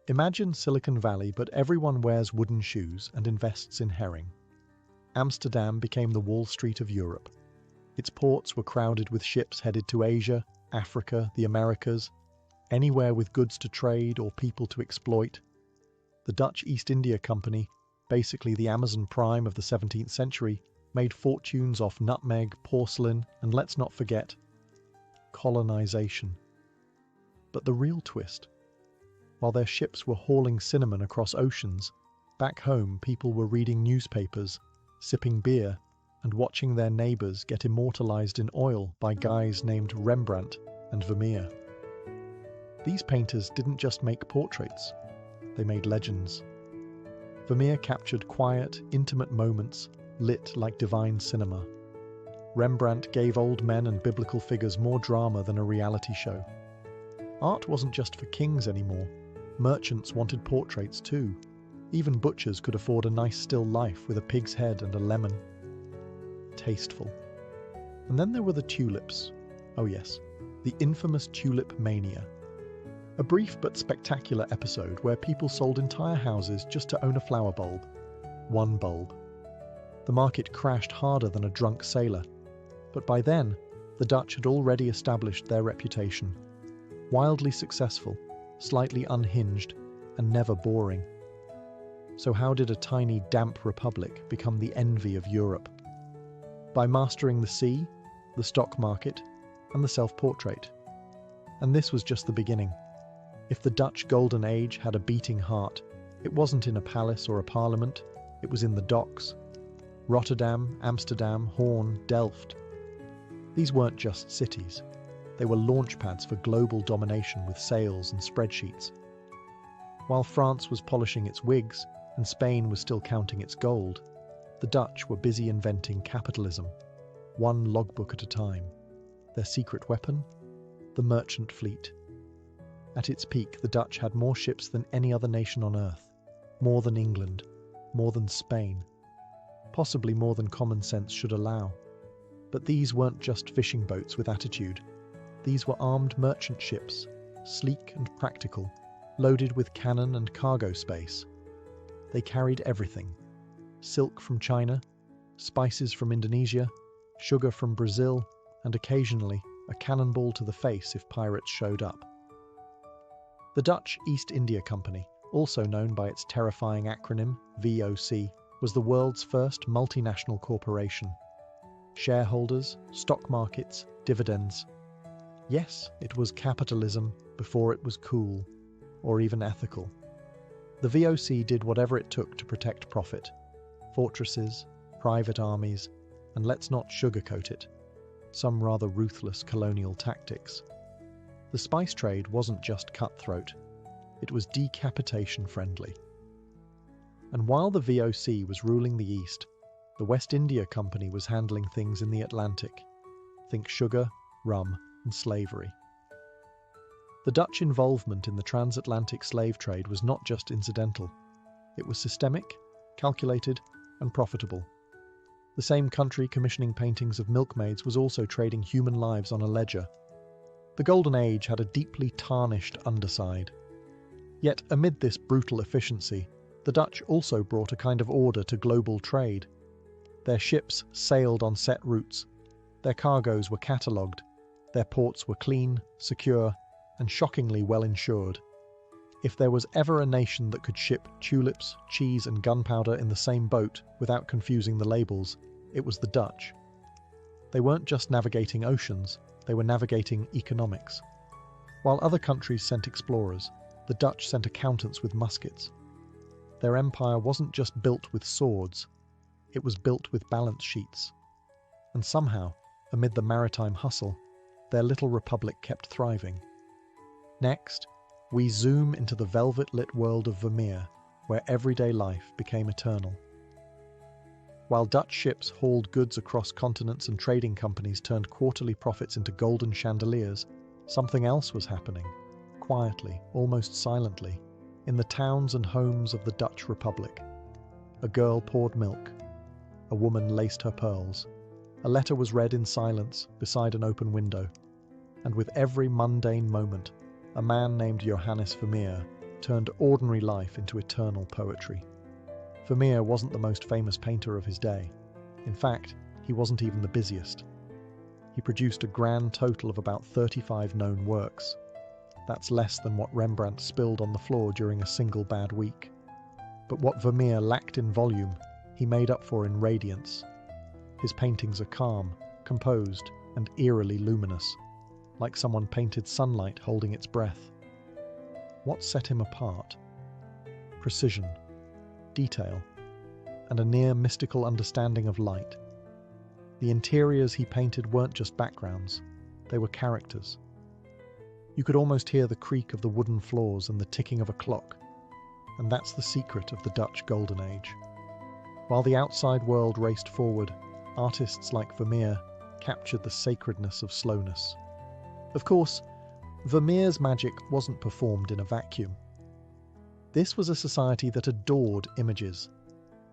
Imagine Silicon Valley, but everyone wears wooden shoes and invests in herring. Amsterdam became the Wall Street of Europe. Its ports were crowded with ships headed to Asia, Africa, the Americas, anywhere with goods to trade or people to exploit. The Dutch East India Company, basically the Amazon Prime of the 17th century, made fortunes off nutmeg, porcelain, and let's not forget, colonization. But the real twist, while their ships were hauling cinnamon across oceans, back home people were reading newspapers, sipping beer, and watching their neighbours get immortalized in oil by guys named Rembrandt and Vermeer. These painters didn't just make portraits, they made legends. Vermeer captured quiet, intimate moments, lit like divine cinema. Rembrandt gave old men and biblical figures more drama than a reality show. Art wasn't just for kings anymore. Merchants wanted portraits too. Even butchers could afford a nice still life with a pig's head and a lemon. Tasteful. And then there were the tulips. Oh yes, the infamous tulip mania. A brief but spectacular episode where people sold entire houses just to own a flower bulb. One bulb. The market crashed harder than a drunk sailor. But by then, the Dutch had already established their reputation. Wildly successful, slightly unhinged, and never boring. So how did a tiny, damp republic become the envy of Europe? by mastering the sea, the stock market, and the self-portrait. And this was just the beginning. If the Dutch Golden Age had a beating heart, it wasn't in a palace or a parliament, it was in the docks. Rotterdam, Amsterdam, Hoorn, Delft. These weren't just cities. They were launch pads for global domination with sails and spreadsheets. While France was polishing its wigs and Spain was still counting its gold, the Dutch were busy inventing capitalism, one logbook at a time. Their secret weapon? The merchant fleet. At its peak, the Dutch had more ships than any other nation on earth, more than England, more than Spain, possibly more than common sense should allow. But these weren't just fishing boats with attitude. These were armed merchant ships, sleek and practical, loaded with cannon and cargo space. They carried everything: silk from China, spices from Indonesia, sugar from Brazil, and occasionally a cannonball to the face if pirates showed up. The Dutch East India Company, also known by its terrifying acronym VOC, was the world's first multinational corporation. Shareholders, stock markets, dividends. Yes, it was capitalism before it was cool, or even ethical. The VOC did whatever it took to protect profit. Fortresses, private armies, and let's not sugarcoat it, some rather ruthless colonial tactics. The spice trade wasn't just cutthroat, it was decapitation-friendly. And while the VOC was ruling the East, the West India Company was handling things in the Atlantic. Think sugar, rum, and slavery. The Dutch involvement in the transatlantic slave trade was not just incidental. It was systemic, calculated, and profitable. The same country commissioning paintings of milkmaids was also trading human lives on a ledger. The Golden Age had a deeply tarnished underside. Yet amid this brutal efficiency, the Dutch also brought a kind of order to global trade. Their ships sailed on set routes, their cargoes were catalogued, their ports were clean, secure, and shockingly well insured. If there was ever a nation that could ship tulips, cheese, and gunpowder in the same boat without confusing the labels, it was the Dutch. They weren't just navigating oceans, they were navigating economics. While other countries sent explorers, the Dutch sent accountants with muskets. Their empire wasn't just built with swords, it was built with balance sheets. And somehow, amid the maritime hustle, their little republic kept thriving. Next, we zoom into the velvet-lit world of Vermeer, where everyday life became eternal. While Dutch ships hauled goods across continents and trading companies turned quarterly profits into golden chandeliers, something else was happening, quietly, almost silently, in the towns and homes of the Dutch Republic. A girl poured milk. A woman laced her pearls. A letter was read in silence beside an open window. And with every mundane moment, a man named Johannes Vermeer turned ordinary life into eternal poetry. Vermeer wasn't the most famous painter of his day. In fact, he wasn't even the busiest. He produced a grand total of about 35 known works. That's less than what Rembrandt spilled on the floor during a single bad week. But what Vermeer lacked in volume, he made up for in radiance. His paintings are calm, composed, and eerily luminous, like someone painted sunlight holding its breath. What set him apart? Precision, detail, and a near mystical understanding of light. The interiors he painted weren't just backgrounds, they were characters. You could almost hear the creak of the wooden floors and the ticking of a clock, and that's the secret of the Dutch Golden Age. While the outside world raced forward, artists like Vermeer captured the sacredness of slowness. Of course, Vermeer's magic wasn't performed in a vacuum. This was a society that adored images.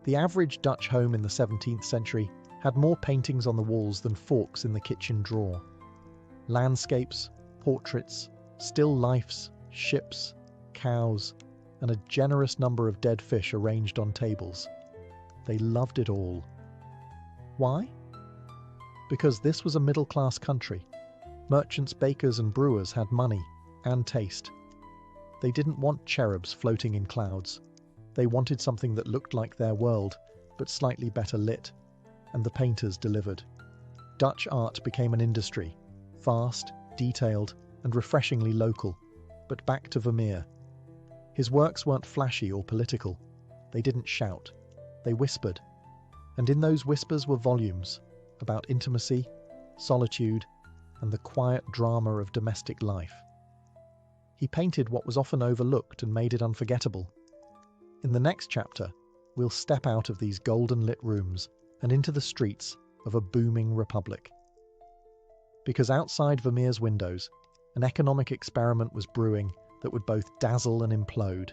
The average Dutch home in the 17th century had more paintings on the walls than forks in the kitchen drawer. Landscapes, portraits, still lifes, ships, cows, and a generous number of dead fish arranged on tables. They loved it all. Why? Because this was a middle-class country. Merchants, bakers, and brewers had money and taste. They didn't want cherubs floating in clouds. They wanted something that looked like their world, but slightly better lit, and the painters delivered. Dutch art became an industry, fast, detailed, and refreshingly local. But back to Vermeer. His works weren't flashy or political. They didn't shout. They whispered. And in those whispers were volumes about intimacy, solitude, and the quiet drama of domestic life. He painted what was often overlooked and made it unforgettable. In the next chapter, we'll step out of these golden lit rooms and into the streets of a booming republic. Because outside Vermeer's windows, an economic experiment was brewing that would both dazzle and implode.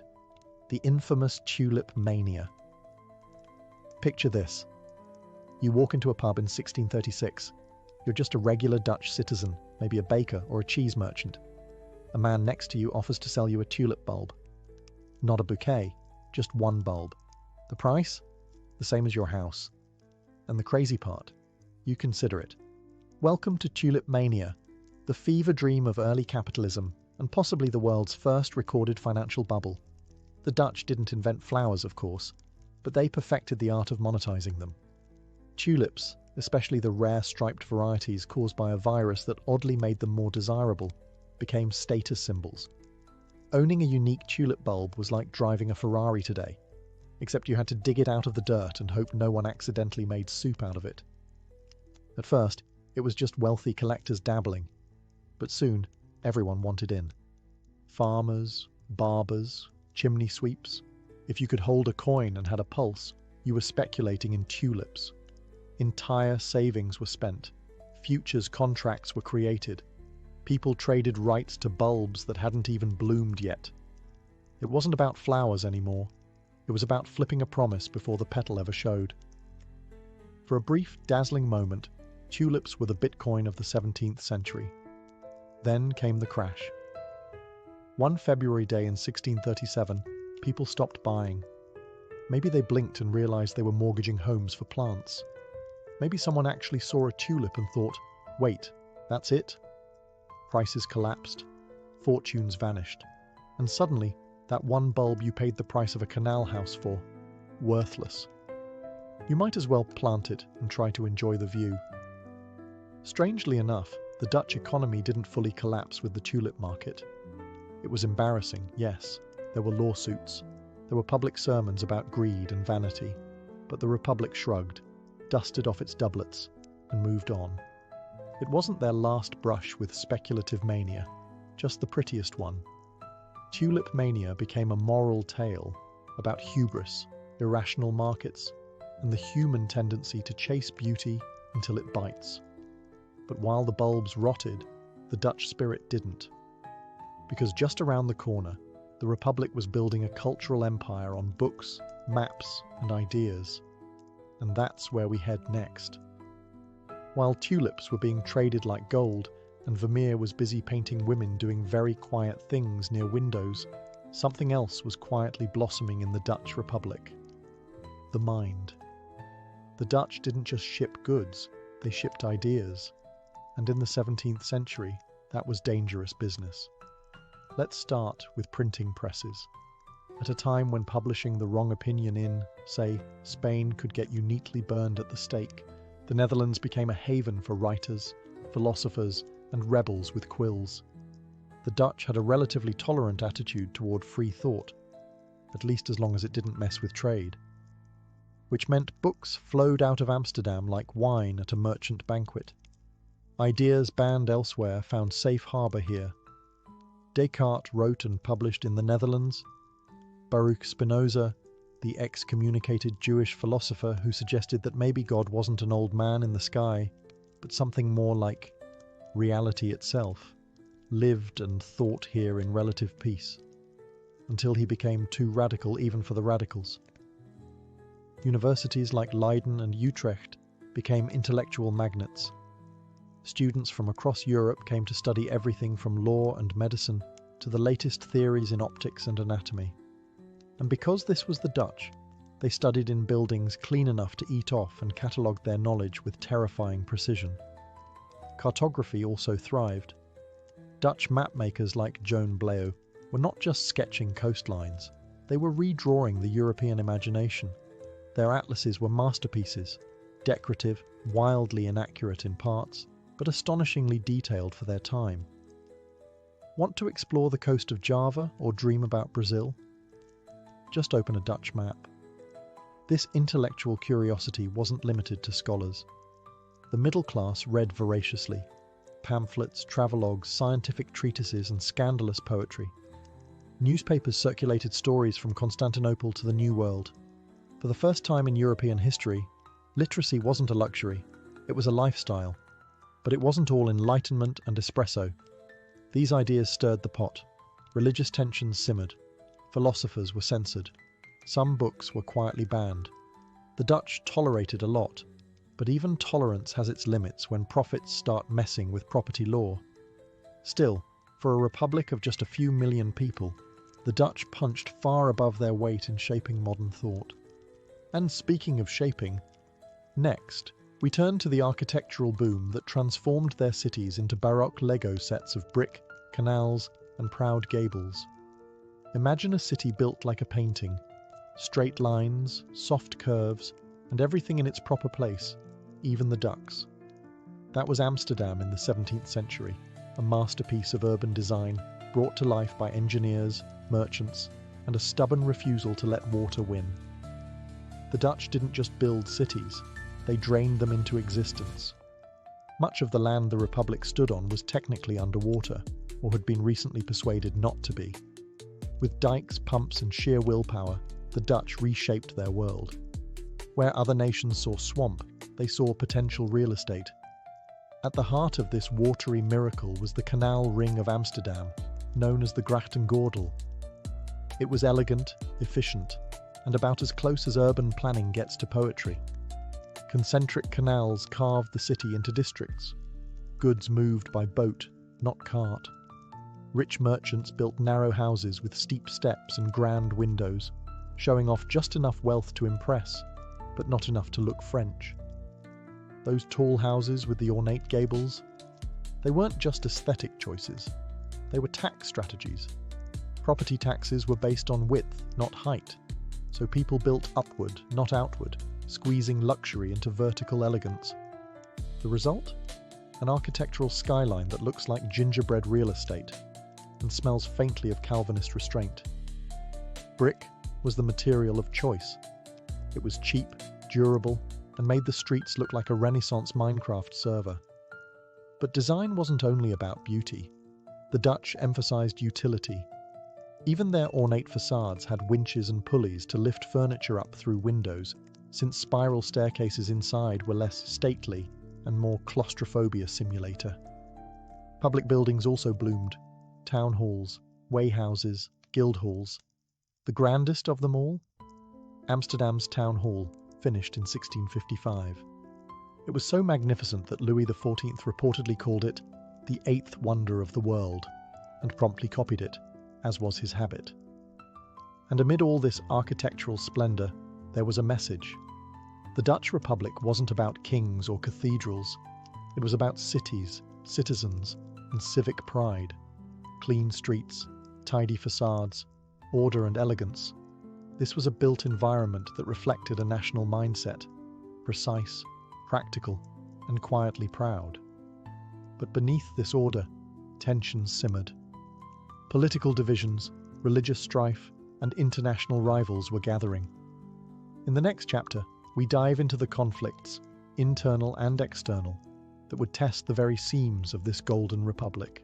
The infamous tulip mania. Picture this. You walk into a pub in 1636. You're just a regular Dutch citizen, maybe a baker or a cheese merchant. A man next to you offers to sell you a tulip bulb. Not a bouquet, just one bulb. The price? The same as your house. And the crazy part? You consider it. Welcome to tulip mania, the fever dream of early capitalism and possibly the world's first recorded financial bubble. The Dutch didn't invent flowers, of course, but they perfected the art of monetizing them. Tulips, especially the rare striped varieties caused by a virus that oddly made them more desirable, became status symbols. Owning a unique tulip bulb was like driving a Ferrari today, except you had to dig it out of the dirt and hope no one accidentally made soup out of it. At first, it was just wealthy collectors dabbling, but soon everyone wanted in. Farmers, barbers, chimney sweeps. If you could hold a coin and had a pulse, you were speculating in tulips. Entire savings were spent. Futures contracts were created. People traded rights to bulbs that hadn't even bloomed yet. It wasn't about flowers anymore. It was about flipping a promise before the petal ever showed. For a brief, dazzling moment, tulips were the Bitcoin of the 17th century. Then came the crash. One February day in 1637, people stopped buying. Maybe they blinked and realized they were mortgaging homes for plants. Maybe someone actually saw a tulip and thought, wait, that's it? Prices collapsed. Fortunes vanished. And suddenly, that one bulb you paid the price of a canal house for, worthless. You might as well plant it and try to enjoy the view. Strangely enough, the Dutch economy didn't fully collapse with the tulip market. It was embarrassing, yes. There were lawsuits. There were public sermons about greed and vanity. But the Republic shrugged, dusted off its doublets, and moved on. It wasn't their last brush with speculative mania, just the prettiest one. Tulip mania became a moral tale about hubris, irrational markets, and the human tendency to chase beauty until it bites. But while the bulbs rotted, the Dutch spirit didn't. Because just around the corner, the Republic was building a cultural empire on books, maps, and ideas. And that's where we head next. While tulips were being traded like gold, and Vermeer was busy painting women doing very quiet things near windows, something else was quietly blossoming in the Dutch Republic. The mind. The Dutch didn't just ship goods, they shipped ideas. And in the 17th century, that was dangerous business. Let's start with printing presses. At a time when publishing the wrong opinion in, say, Spain could get you neatly burned at the stake, the Netherlands became a haven for writers, philosophers, and rebels with quills. The Dutch had a relatively tolerant attitude toward free thought, at least as long as it didn't mess with trade. Which meant books flowed out of Amsterdam like wine at a merchant banquet. Ideas banned elsewhere found safe harbour here. Descartes wrote and published in the Netherlands. Baruch Spinoza, the excommunicated Jewish philosopher who suggested that maybe God wasn't an old man in the sky, but something more like reality itself, lived and thought here in relative peace, until he became too radical even for the radicals. Universities like Leiden and Utrecht became intellectual magnets. Students from across Europe came to study everything from law and medicine to the latest theories in optics and anatomy. And because this was the Dutch, they studied in buildings clean enough to eat off and catalogued their knowledge with terrifying precision. Cartography also thrived. Dutch mapmakers like Joan Bleu were not just sketching coastlines, they were redrawing the European imagination. Their atlases were masterpieces, decorative, wildly inaccurate in parts, but astonishingly detailed for their time. Want to explore the coast of Java or dream about Brazil? Just open a Dutch map. This intellectual curiosity wasn't limited to scholars. The middle class read voraciously. Pamphlets, travelogues, scientific treatises, and scandalous poetry. Newspapers circulated stories from Constantinople to the New World. For the first time in European history, literacy wasn't a luxury, it was a lifestyle. But it wasn't all enlightenment and espresso. These ideas stirred the pot. Religious tensions simmered. Philosophers were censored. Some books were quietly banned. The Dutch tolerated a lot, but even tolerance has its limits when prophets start messing with property law. Still, for a republic of just a few million people, the Dutch punched far above their weight in shaping modern thought. And speaking of shaping, next, we turn to the architectural boom that transformed their cities into Baroque Lego sets of brick, canals, and proud gables. Imagine a city built like a painting. Straight lines, soft curves, and everything in its proper place, even the ducks. That was Amsterdam in the 17th century, a masterpiece of urban design brought to life by engineers, merchants, and a stubborn refusal to let water win. The Dutch didn't just build cities, they drained them into existence. Much of the land the Republic stood on was technically underwater, or had been recently persuaded not to be. With dikes, pumps, and sheer willpower, the Dutch reshaped their world. Where other nations saw swamp, they saw potential real estate. At the heart of this watery miracle was the canal ring of Amsterdam, known as the Grachtengordel. It was elegant, efficient, and about as close as urban planning gets to poetry. Concentric canals carved the city into districts. Goods moved by boat, not cart. Rich merchants built narrow houses with steep steps and grand windows, showing off just enough wealth to impress, but not enough to look French. Those tall houses with the ornate gables, they weren't just aesthetic choices, they were tax strategies. Property taxes were based on width, not height, so people built upward, not outward, squeezing luxury into vertical elegance. The result? An architectural skyline that looks like gingerbread real estate and smells faintly of Calvinist restraint. Brick was the material of choice. It was cheap, durable, and made the streets look like a Renaissance Minecraft server. But design wasn't only about beauty. The Dutch emphasized utility. Even their ornate facades had winches and pulleys to lift furniture up through windows, since spiral staircases inside were less stately and more claustrophobia simulator. Public buildings also bloomed. Town halls, way houses, guild halls. The grandest of them all? Amsterdam's town hall, finished in 1655. It was so magnificent that Louis XIV reportedly called it the eighth wonder of the world, and promptly copied it, as was his habit. And amid all this architectural splendor, there was a message. The Dutch Republic wasn't about kings or cathedrals. It was about cities, citizens, and civic pride. Clean streets, tidy facades, order and elegance. This was a built environment that reflected a national mindset, precise, practical, and quietly proud. But beneath this order, tensions simmered. Political divisions, religious strife, and international rivals were gathering. In the next chapter, we dive into the conflicts, internal and external, that would test the very seams of this golden republic.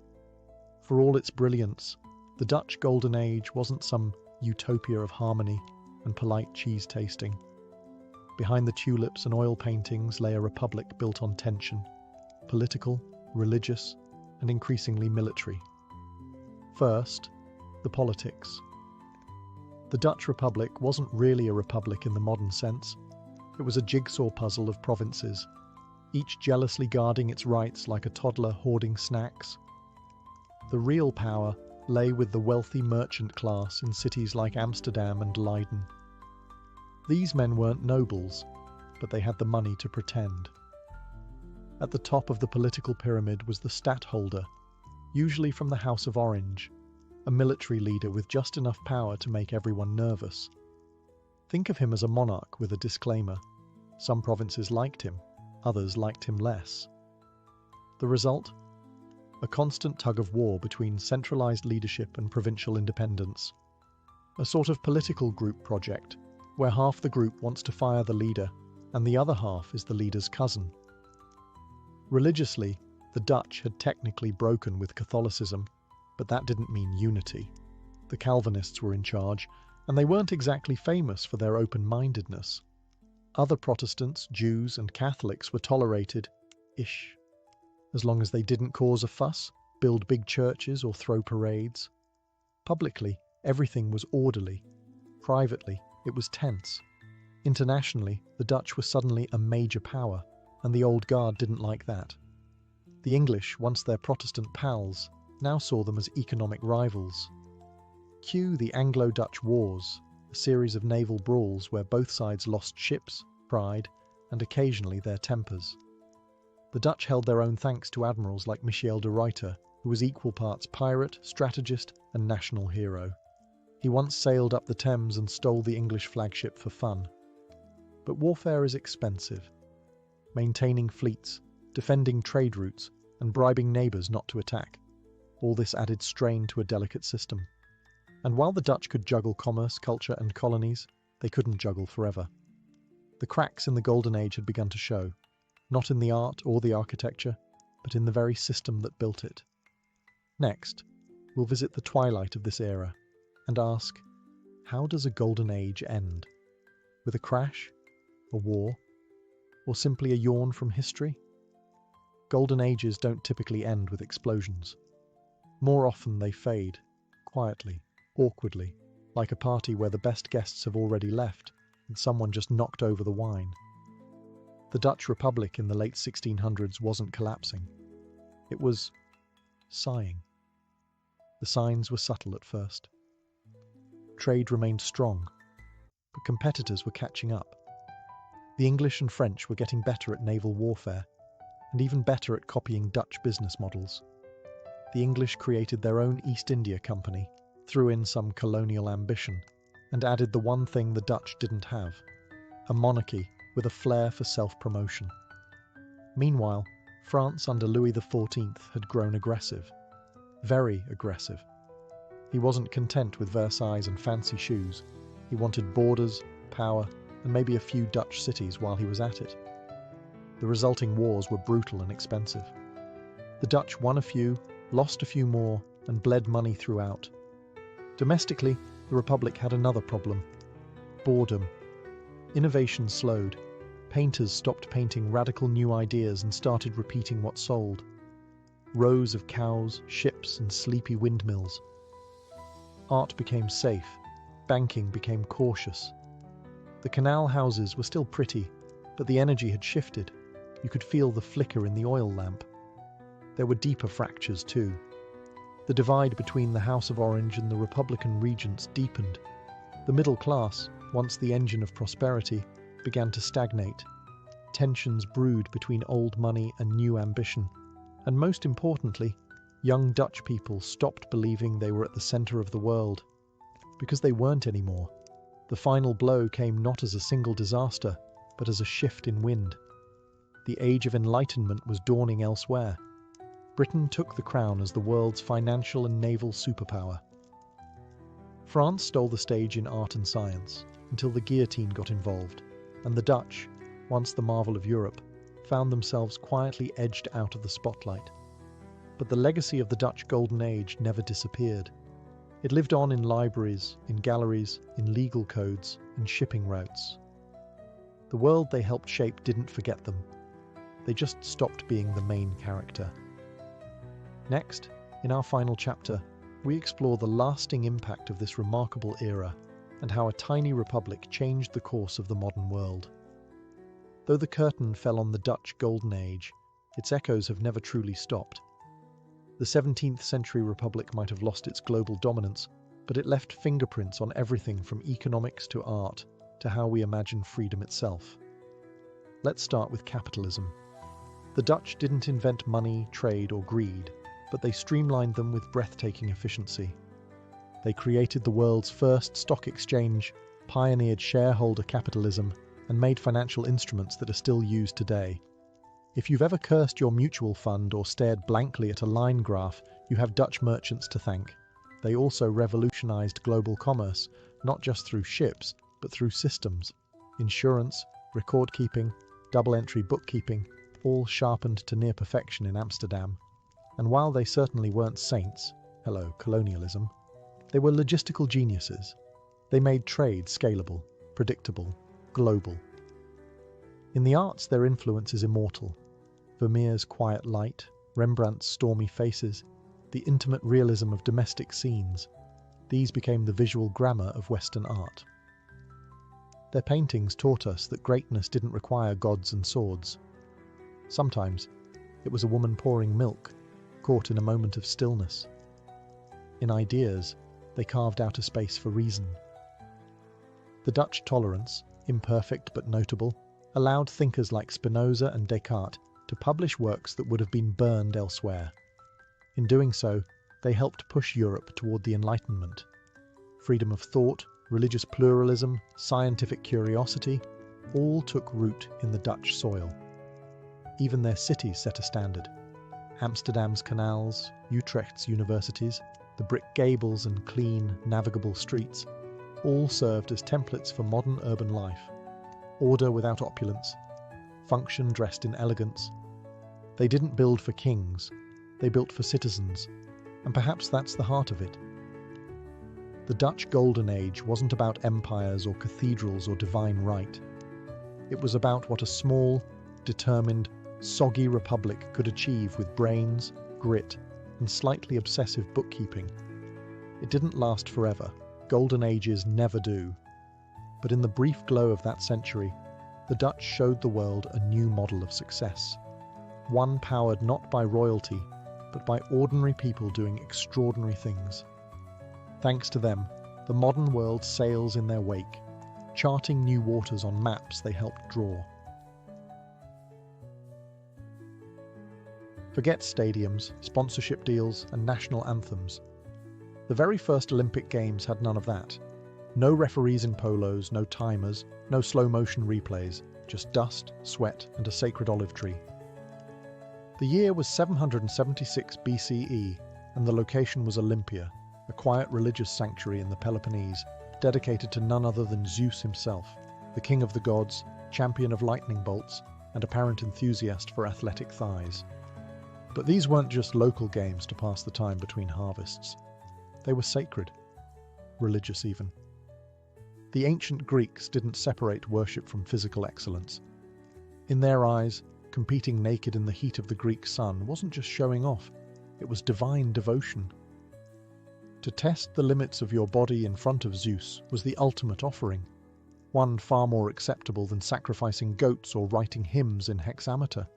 For all its brilliance, the Dutch Golden Age wasn't some utopia of harmony and polite cheese tasting. Behind the tulips and oil paintings lay a republic built on tension, political, religious, and increasingly military. First, the politics. The Dutch Republic wasn't really a republic in the modern sense. It was a jigsaw puzzle of provinces, each jealously guarding its rights like a toddler hoarding snacks. The real power lay with the wealthy merchant class in cities like Amsterdam and Leiden. These men weren't nobles, but they had the money to pretend. At the top of the political pyramid was the stadtholder, usually from the House of Orange, a military leader with just enough power to make everyone nervous. Think of him as a monarch with a disclaimer. Some provinces liked him, others liked him less. The result? A constant tug-of-war between centralized leadership and provincial independence. A sort of political group project, where half the group wants to fire the leader and the other half is the leader's cousin. Religiously, the Dutch had technically broken with Catholicism, but that didn't mean unity. The Calvinists were in charge, and they weren't exactly famous for their open-mindedness. Other Protestants, Jews, and Catholics were tolerated-ish, as long as they didn't cause a fuss, build big churches, or throw parades. Publicly, everything was orderly. Privately, it was tense. Internationally, the Dutch were suddenly a major power, and the old guard didn't like that. The English, once their Protestant pals, now saw them as economic rivals. Cue the Anglo-Dutch Wars, a series of naval brawls where both sides lost ships, pride, and occasionally their tempers. The Dutch held their own thanks to admirals like Michiel de Ruyter, who was equal parts pirate, strategist, and national hero. He once sailed up the Thames and stole the English flagship for fun. But warfare is expensive. Maintaining fleets, defending trade routes, and bribing neighbours not to attack. All this added strain to a delicate system. And while the Dutch could juggle commerce, culture, and colonies, they couldn't juggle forever. The cracks in the Golden Age had begun to show, not in the art or the architecture, but in the very system that built it. Next, we'll visit the twilight of this era and ask, how does a Golden Age end? With a crash? A war? Or simply a yawn from history? Golden Ages don't typically end with explosions. More often they fade, quietly, awkwardly, like a party where the best guests have already left and someone just knocked over the wine. The Dutch Republic in the late 1600s wasn't collapsing. It was sighing. The signs were subtle at first. Trade remained strong, but competitors were catching up. The English and French were getting better at naval warfare, and even better at copying Dutch business models. The English created their own East India Company, threw in some colonial ambition, and added the one thing the Dutch didn't have, a monarchy with a flair for self-promotion. Meanwhile, France under Louis XIV had grown aggressive. Very aggressive. He wasn't content with Versailles and fancy shoes. He wanted borders, power, and maybe a few Dutch cities while he was at it. The resulting wars were brutal and expensive. The Dutch won a few, lost a few more, and bled money throughout. Domestically, the Republic had another problem: boredom. Innovation slowed. Painters stopped painting radical new ideas and started repeating what sold. Rows of cows, ships, and sleepy windmills. Art became safe. Banking became cautious. The canal houses were still pretty, but the energy had shifted. You could feel the flicker in the oil lamp. There were deeper fractures too. The divide between the House of Orange and the Republican regents deepened. The middle class, once the engine of prosperity, began to stagnate. Tensions brewed between old money and new ambition. And most importantly, young Dutch people stopped believing they were at the centre of the world. Because they weren't anymore. The final blow came not as a single disaster, but as a shift in wind. The Age of Enlightenment was dawning elsewhere. Britain took the crown as the world's financial and naval superpower. France stole the stage in art and science, until the guillotine got involved, and the Dutch, once the marvel of Europe, found themselves quietly edged out of the spotlight. But the legacy of the Dutch Golden Age never disappeared. It lived on in libraries, in galleries, in legal codes, in shipping routes. The world they helped shape didn't forget them. They just stopped being the main character. Next, in our final chapter, we explore the lasting impact of this remarkable era and how a tiny republic changed the course of the modern world. Though the curtain fell on the Dutch Golden Age, its echoes have never truly stopped. The 17th century republic might have lost its global dominance, but it left fingerprints on everything from economics to art to how we imagine freedom itself. Let's start with capitalism. The Dutch didn't invent money, trade, or greed, but they streamlined them with breathtaking efficiency. They created the world's first stock exchange, pioneered shareholder capitalism, and made financial instruments that are still used today. If you've ever cursed your mutual fund or stared blankly at a line graph, you have Dutch merchants to thank. They also revolutionized global commerce, not just through ships, but through systems. Insurance, record-keeping, double-entry bookkeeping, all sharpened to near perfection in Amsterdam. And while they certainly weren't saints, hello, colonialism, they were logistical geniuses. They made trade scalable, predictable, global. In the arts, their influence is immortal. Vermeer's quiet light, Rembrandt's stormy faces, the intimate realism of domestic scenes, these became the visual grammar of Western art. Their paintings taught us that greatness didn't require gods and swords. Sometimes it was a woman pouring milk, caught in a moment of stillness. In ideas, they carved out a space for reason. The Dutch tolerance, imperfect but notable, allowed thinkers like Spinoza and Descartes to publish works that would have been burned elsewhere. In doing so, they helped push Europe toward the Enlightenment. Freedom of thought, religious pluralism, scientific curiosity, all took root in the Dutch soil. Even their cities set a standard. Amsterdam's canals, Utrecht's universities, the brick gables and clean, navigable streets, all served as templates for modern urban life. Order without opulence, function dressed in elegance. They didn't build for kings, they built for citizens, and perhaps that's the heart of it. The Dutch Golden Age wasn't about empires or cathedrals or divine right. It was about what a small, determined, soggy republic could achieve with brains, grit, and slightly obsessive bookkeeping. It didn't last forever. Golden Ages never do. But in the brief glow of that century, the Dutch showed the world a new model of success. One powered not by royalty, but by ordinary people doing extraordinary things. Thanks to them, the modern world sails in their wake, charting new waters on maps they helped draw. Forget stadiums, sponsorship deals, and national anthems. The very first Olympic Games had none of that. No referees in polos, no timers, no slow-motion replays, just dust, sweat, and a sacred olive tree. The year was 776 BCE, and the location was Olympia, a quiet religious sanctuary in the Peloponnese, dedicated to none other than Zeus himself, the king of the gods, champion of lightning bolts, and apparent enthusiast for athletic thighs. But these weren't just local games to pass the time between harvests. They were sacred, religious even. The ancient Greeks didn't separate worship from physical excellence. In their eyes, competing naked in the heat of the Greek sun wasn't just showing off, it was divine devotion. To test the limits of your body in front of Zeus was the ultimate offering, one far more acceptable than sacrificing goats or writing hymns in hexameter.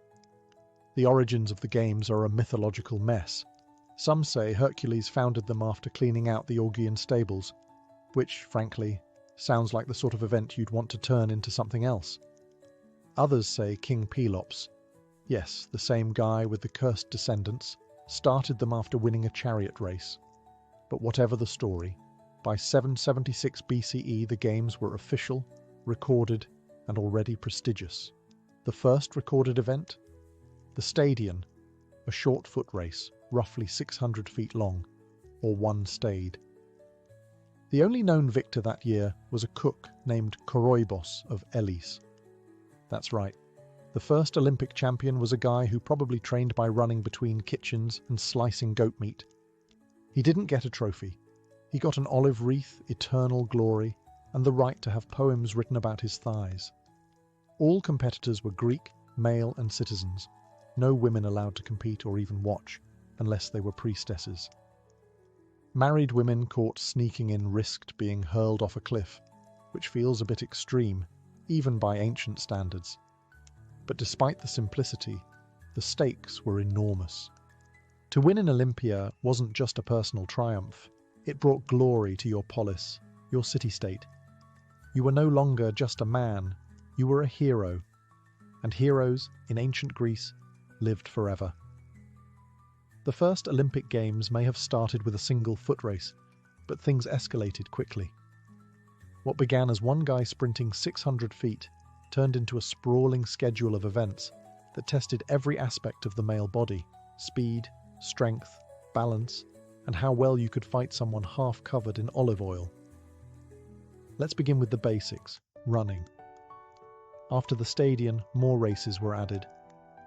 The origins of the games are a mythological mess. Some say Hercules founded them after cleaning out the Augean stables, which, frankly, sounds like the sort of event you'd want to turn into something else. Others say King Pelops, yes, the same guy with the cursed descendants, started them after winning a chariot race. But whatever the story, by 776 BCE the games were official, recorded, and already prestigious. The first recorded event? The Stadion, a short foot race, roughly 600 feet long, or one stade. The only known victor that year was a cook named Koroibos of Elis. That's right, the first Olympic champion was a guy who probably trained by running between kitchens and slicing goat meat. He didn't get a trophy. He got an olive wreath, eternal glory, and the right to have poems written about his thighs. All competitors were Greek, male, and citizens. No women allowed to compete or even watch, unless they were priestesses. Married women caught sneaking in risked being hurled off a cliff, which feels a bit extreme, even by ancient standards. But despite the simplicity, the stakes were enormous. To win in Olympia wasn't just a personal triumph, it brought glory to your polis, your city-state. You were no longer just a man, you were a hero, and heroes, in ancient Greece, lived forever. The first Olympic Games may have started with a single foot race, but things escalated quickly. What began as one guy sprinting 600 feet turned into a sprawling schedule of events that tested every aspect of the male body: speed, strength, balance, and how well you could fight someone half covered in olive oil. Let's begin with the basics: running. After the stadion, more races were added.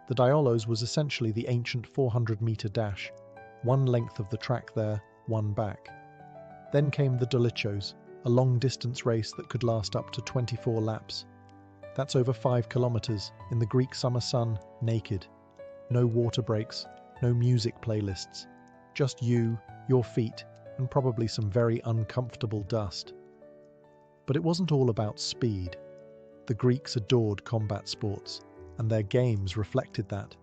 The Diolos was essentially the ancient 400-metre dash, one length of the track there, one back. Then came the Dolichos, a long-distance race that could last up to 24 laps. That's over 5 kilometres, in the Greek summer sun, naked. No water breaks, no music playlists. Just you, your feet, and probably some very uncomfortable dust. But it wasn't all about speed. The Greeks adored combat sports, and their games reflected that.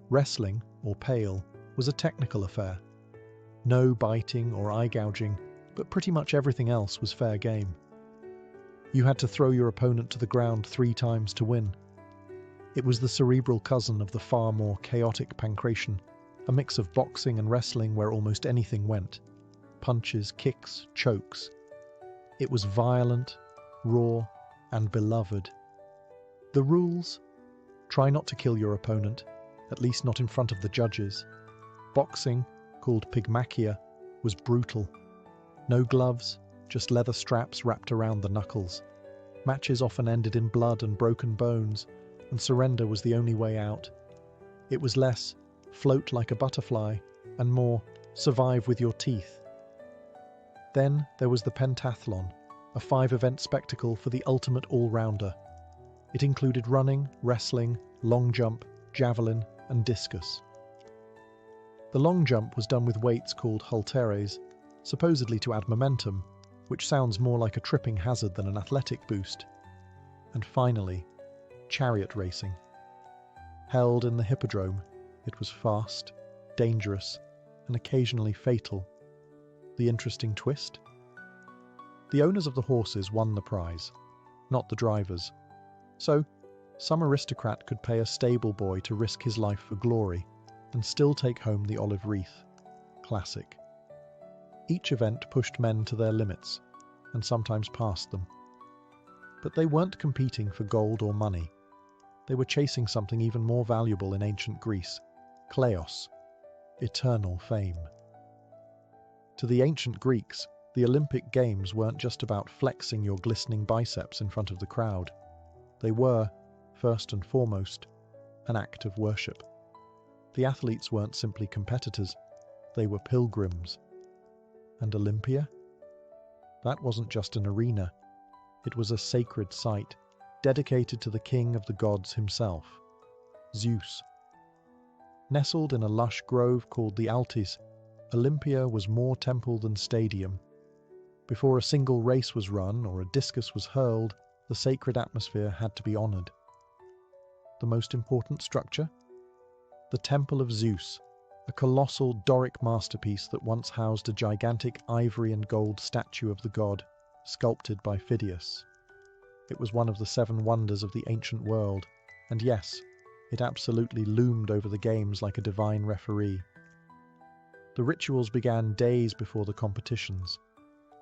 Wrestling, or pale, was a technical affair. No biting or eye-gouging, but pretty much everything else was fair game. You had to throw your opponent to the ground 3 times to win. It was the cerebral cousin of the far more chaotic pankration, a mix of boxing and wrestling where almost anything went. Punches, kicks, chokes. It was violent, raw, and beloved. The rules? Try not to kill your opponent, at least not in front of the judges. Boxing, called pygmachia, was brutal. No gloves, just leather straps wrapped around the knuckles. Matches often ended in blood and broken bones, and surrender was the only way out. It was less float like a butterfly, and more survive with your teeth. Then there was the pentathlon, a 5-event spectacle for the ultimate all-rounder. It included running, wrestling, long jump, javelin, and discus. The long jump was done with weights called halteres, supposedly to add momentum, which sounds more like a tripping hazard than an athletic boost. And finally, chariot racing. Held in the hippodrome, it was fast, dangerous, and occasionally fatal. The interesting twist? The owners of the horses won the prize, not the drivers. So, some aristocrat could pay a stable boy to risk his life for glory and still take home the olive wreath. Classic. Each event pushed men to their limits, and sometimes past them. But they weren't competing for gold or money. They were chasing something even more valuable in ancient Greece: kleos, eternal fame. To the ancient Greeks, the Olympic Games weren't just about flexing your glistening biceps in front of the crowd. They were, first and foremost, an act of worship. The athletes weren't simply competitors, they were pilgrims. And Olympia? That wasn't just an arena. It was a sacred site, dedicated to the king of the gods himself, Zeus. Nestled in a lush grove called the Altis, Olympia was more temple than stadium. Before a single race was run or a discus was hurled, the sacred atmosphere had to be honoured. The most important structure? The Temple of Zeus, a colossal Doric masterpiece that once housed a gigantic ivory and gold statue of the god, sculpted by Phidias. It was one of the 7 wonders of the ancient world, and yes, it absolutely loomed over the games like a divine referee. The rituals began days before the competitions.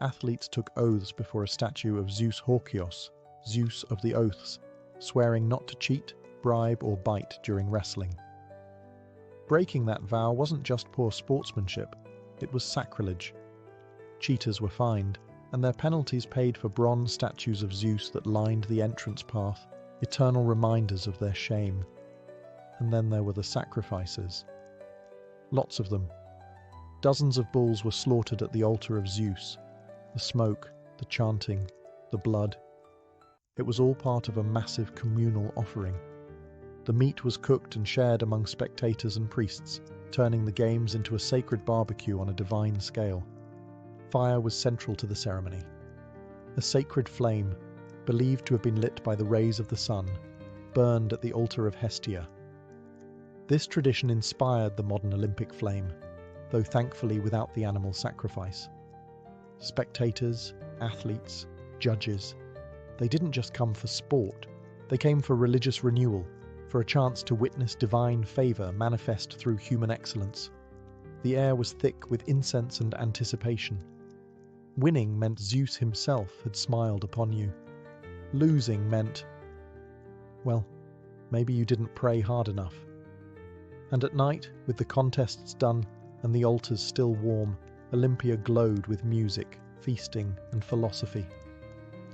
Athletes took oaths before a statue of Zeus Horkios, Zeus of the Oaths, swearing not to cheat, bribe, or bite during wrestling. Breaking that vow wasn't just poor sportsmanship, it was sacrilege. Cheaters were fined, and their penalties paid for bronze statues of Zeus that lined the entrance path, eternal reminders of their shame. And then there were the sacrifices. Lots of them. Dozens of bulls were slaughtered at the altar of Zeus. The smoke, the chanting, the blood. It was all part of a massive communal offering. The meat was cooked and shared among spectators and priests, turning the games into a sacred barbecue on a divine scale. Fire was central to the ceremony. A sacred flame, believed to have been lit by the rays of the sun, burned at the altar of Hestia. This tradition inspired the modern Olympic flame, though thankfully without the animal sacrifice. Spectators, athletes, judges, they didn't just come for sport, they came for religious renewal, for a chance to witness divine favour manifest through human excellence. The air was thick with incense and anticipation. Winning meant Zeus himself had smiled upon you. Losing meant, Well, maybe you didn't pray hard enough. And at night, with the contests done and the altars still warm, Olympia glowed with music, feasting, and philosophy.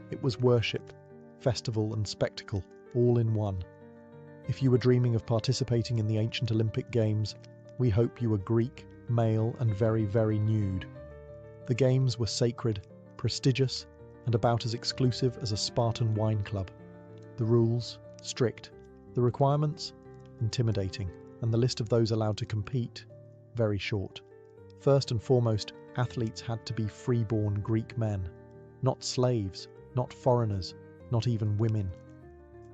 It was worship, festival, and spectacle, all in one. If you were dreaming of participating in the ancient Olympic Games, we hope you were Greek, male, and very, very nude. The Games were sacred, prestigious, and about as exclusive as a Spartan wine club. The rules, strict. The requirements, intimidating. And the list of those allowed to compete, very short. First and foremost, athletes had to be free-born Greek men, not slaves, not foreigners, not even women.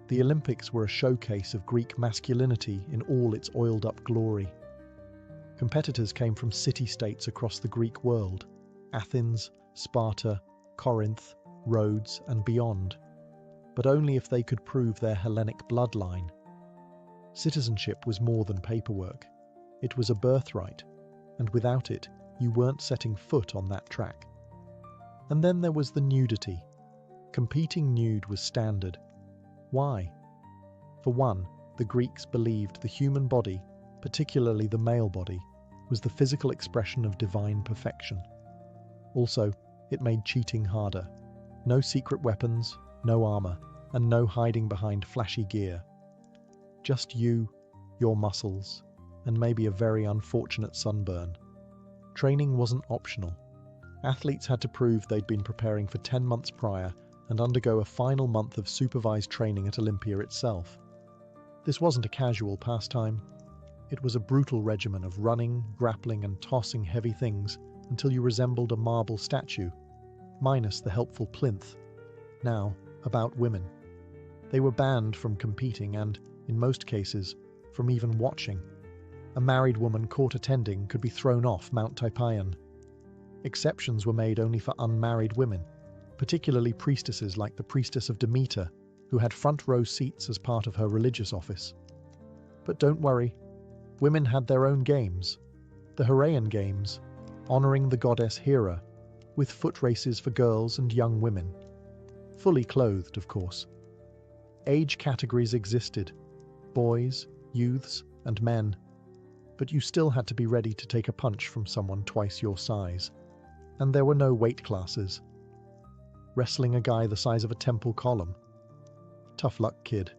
The Olympics were a showcase of Greek masculinity in all its oiled-up glory. Competitors came from city-states across the Greek world, Athens, Sparta, Corinth, Rhodes, and beyond, but only if they could prove their Hellenic bloodline. Citizenship was more than paperwork. It was a birthright, and without it, you weren't setting foot on that track. And then there was the nudity. Competing nude was standard. Why? For one, the Greeks believed the human body, particularly the male body, was the physical expression of divine perfection. Also, it made cheating harder. No secret weapons, no armor, and no hiding behind flashy gear. Just you, your muscles, and maybe a very unfortunate sunburn. Training wasn't optional. Athletes had to prove they'd been preparing for 10 months prior and undergo a final month of supervised training at Olympia itself. This wasn't a casual pastime. It was a brutal regimen of running, grappling, and tossing heavy things until you resembled a marble statue, minus the helpful plinth. Now, about women. They were banned from competing and, in most cases, from even watching. A married woman caught attending could be thrown off Mount Typion. Exceptions were made only for unmarried women, particularly priestesses like the priestess of Demeter, who had front row seats as part of her religious office. But don't worry, women had their own games. The Heraean Games, honouring the goddess Hera, with foot races for girls and young women. Fully clothed, of course. Age categories existed. Boys, youths, and men, but you still had to be ready to take a punch from someone twice your size. And there were no weight classes. Wrestling a guy the size of a temple column? Tough luck, kid.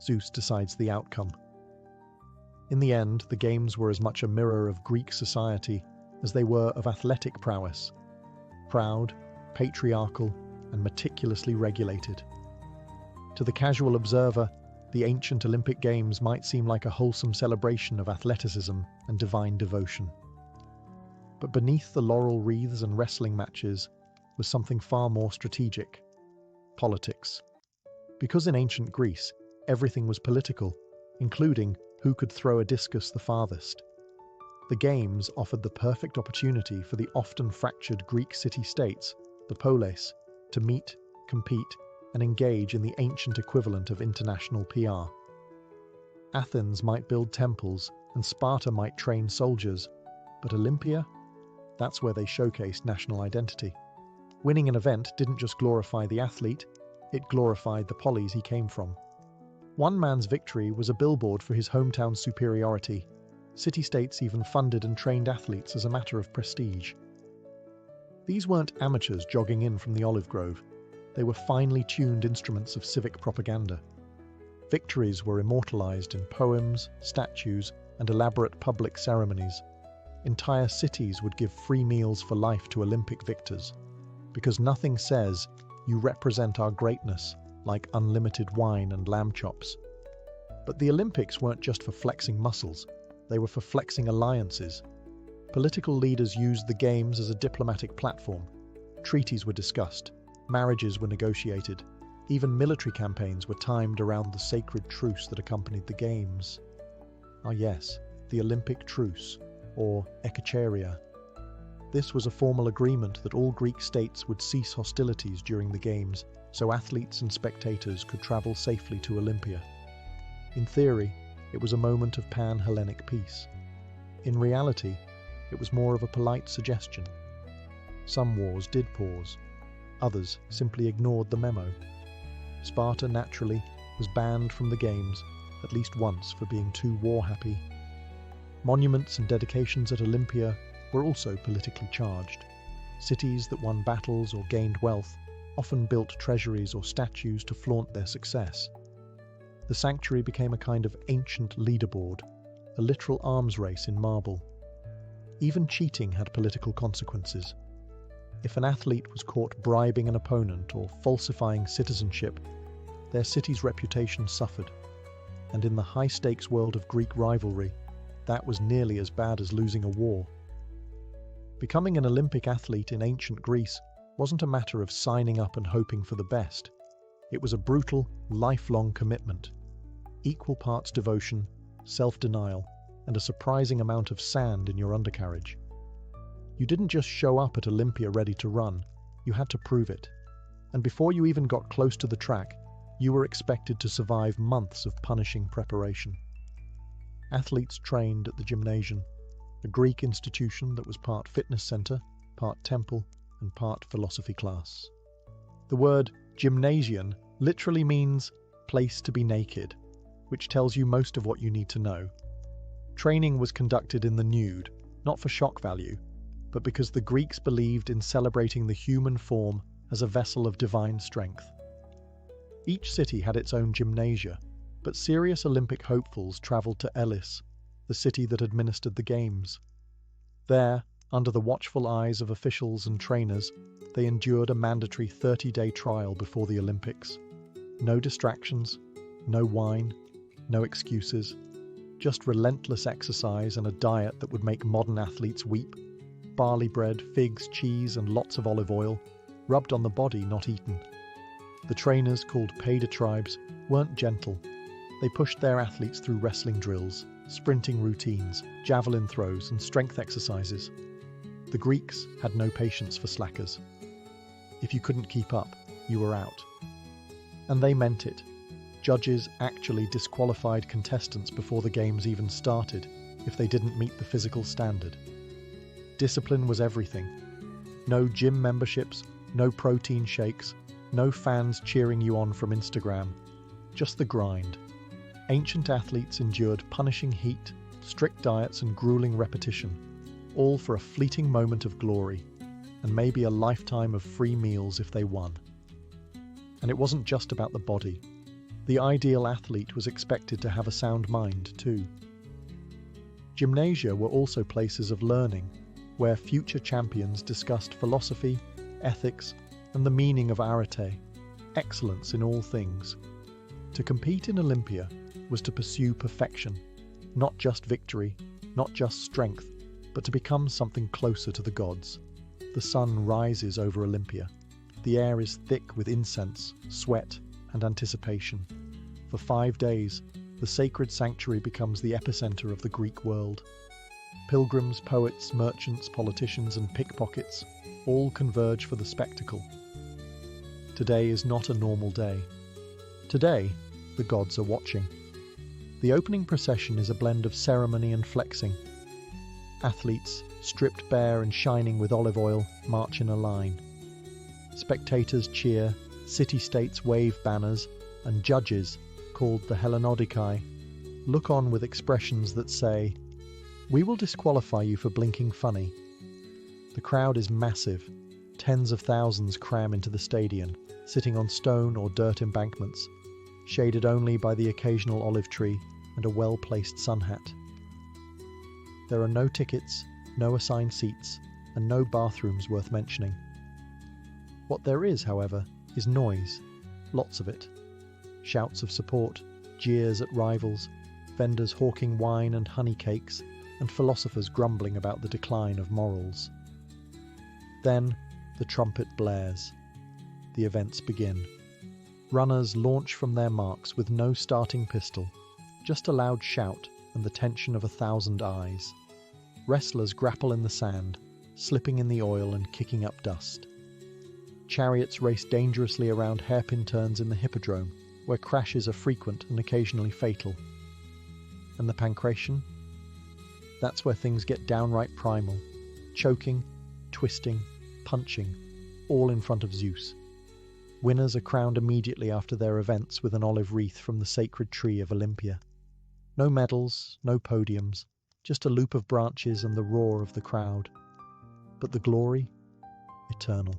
Zeus decides the outcome. In the end, the games were as much a mirror of Greek society as they were of athletic prowess. Proud, patriarchal, and meticulously regulated. To the casual observer, the ancient Olympic Games might seem like a wholesome celebration of athleticism and divine devotion. But beneath the laurel wreaths and wrestling matches was something far more strategic: politics. Because in ancient Greece, everything was political, including who could throw a discus the farthest. The Games offered the perfect opportunity for the often fractured Greek city-states, the polis, to meet, compete, and engage in the ancient equivalent of international PR. Athens might build temples, and Sparta might train soldiers, but Olympia? That's where they showcased national identity. Winning an event didn't just glorify the athlete, it glorified the polis he came from. One man's victory was a billboard for his hometown's superiority. City-states even funded and trained athletes as a matter of prestige. These weren't amateurs jogging in from the olive grove. They were finely tuned instruments of civic propaganda. Victories were immortalized in poems, statues, and elaborate public ceremonies. Entire cities would give free meals for life to Olympic victors, because nothing says, "You represent our greatness," like unlimited wine and lamb chops. But the Olympics weren't just for flexing muscles, they were for flexing alliances. Political leaders used the Games as a diplomatic platform. Treaties were discussed, marriages were negotiated, even military campaigns were timed around the sacred truce that accompanied the Games. Ah yes, the Olympic truce, or ekacheria. This was a formal agreement that all Greek states would cease hostilities during the Games, so athletes and spectators could travel safely to Olympia. In theory, it was a moment of pan-Hellenic peace. In reality, it was more of a polite suggestion. Some wars did pause, others simply ignored the memo. Sparta naturally, was banned from the Games at least once for being too war-happy. Monuments and dedications at Olympia were also politically charged. Cities that won battles or gained wealth often built treasuries or statues to flaunt their success. The sanctuary became a kind of ancient leaderboard, a literal arms race in marble. Even cheating had political consequences. If an athlete was caught bribing an opponent or falsifying citizenship, their city's reputation suffered. And in the high-stakes world of Greek rivalry, that was nearly as bad as losing a war. Becoming an Olympic athlete in ancient Greece wasn't a matter of signing up and hoping for the best. It was a brutal, lifelong commitment. Equal parts devotion, self-denial, and a surprising amount of sand in your undercarriage. You didn't just show up at Olympia ready to run, you had to prove it. And before you even got close to the track, you were expected to survive months of punishing preparation. Athletes trained at the gymnasium, a Greek institution that was part fitness center, part temple, and part philosophy class. The word gymnasium literally means place to be naked, which tells you most of what you need to know. Training was conducted in the nude, not for shock value, but because the Greeks believed in celebrating the human form as a vessel of divine strength. Each city had its own gymnasia, but serious Olympic hopefuls travelled to Elis, the city that administered the Games. There, under the watchful eyes of officials and trainers, they endured a mandatory 30-day trial before the Olympics. No distractions, no wine, no excuses, just relentless exercise and a diet that would make modern athletes weep. Barley bread, figs, cheese, and lots of olive oil, rubbed on the body, not eaten. The trainers, called paidiatribes, weren't gentle. They pushed their athletes through wrestling drills, sprinting routines, javelin throws, and strength exercises. The Greeks had no patience for slackers. If you couldn't keep up, you were out. And they meant it. Judges actually disqualified contestants before the Games even started if they didn't meet the physical standard. Discipline was everything. No gym memberships, no protein shakes, no fans cheering you on from Instagram. Just the grind. Ancient athletes endured punishing heat, strict diets, and grueling repetition, all for a fleeting moment of glory, and maybe a lifetime of free meals if they won. And it wasn't just about the body. The ideal athlete was expected to have a sound mind too. Gymnasia were also places of learning, where future champions discussed philosophy, ethics, and the meaning of arete, excellence in all things. To compete in Olympia was to pursue perfection, not just victory, not just strength, but to become something closer to the gods. The sun rises over Olympia. The air is thick with incense, sweat, and anticipation. For 5 days, the sacred sanctuary becomes the epicenter of the Greek world. Pilgrims, poets, merchants, politicians, and pickpockets all converge for the spectacle. Today is not a normal day. Today, the gods are watching. The opening procession is a blend of ceremony and flexing. Athletes, stripped bare and shining with olive oil, march in a line. Spectators cheer, city-states wave banners, and judges, called the Hellenodikai, look on with expressions that say, "We will disqualify you for blinking funny." The crowd is massive. Tens of thousands cram into the stadium, sitting on stone or dirt embankments, shaded only by the occasional olive tree and a well-placed sun hat. There are no tickets, no assigned seats, and no bathrooms worth mentioning. What there is, however, is noise, lots of it. Shouts of support, jeers at rivals, vendors hawking wine and honey cakes, and philosophers grumbling about the decline of morals. Then the trumpet blares. The events begin. Runners launch from their marks with no starting pistol, just a loud shout and the tension of 1,000 eyes. Wrestlers grapple in the sand, slipping in the oil and kicking up dust. Chariots race dangerously around hairpin turns in the hippodrome, where crashes are frequent and occasionally fatal. And the pancration? That's where things get downright primal, choking, twisting, punching, all in front of Zeus. Winners are crowned immediately after their events with an olive wreath from the sacred tree of Olympia. No medals, no podiums, just a loop of branches and the roar of the crowd. But the glory? Eternal.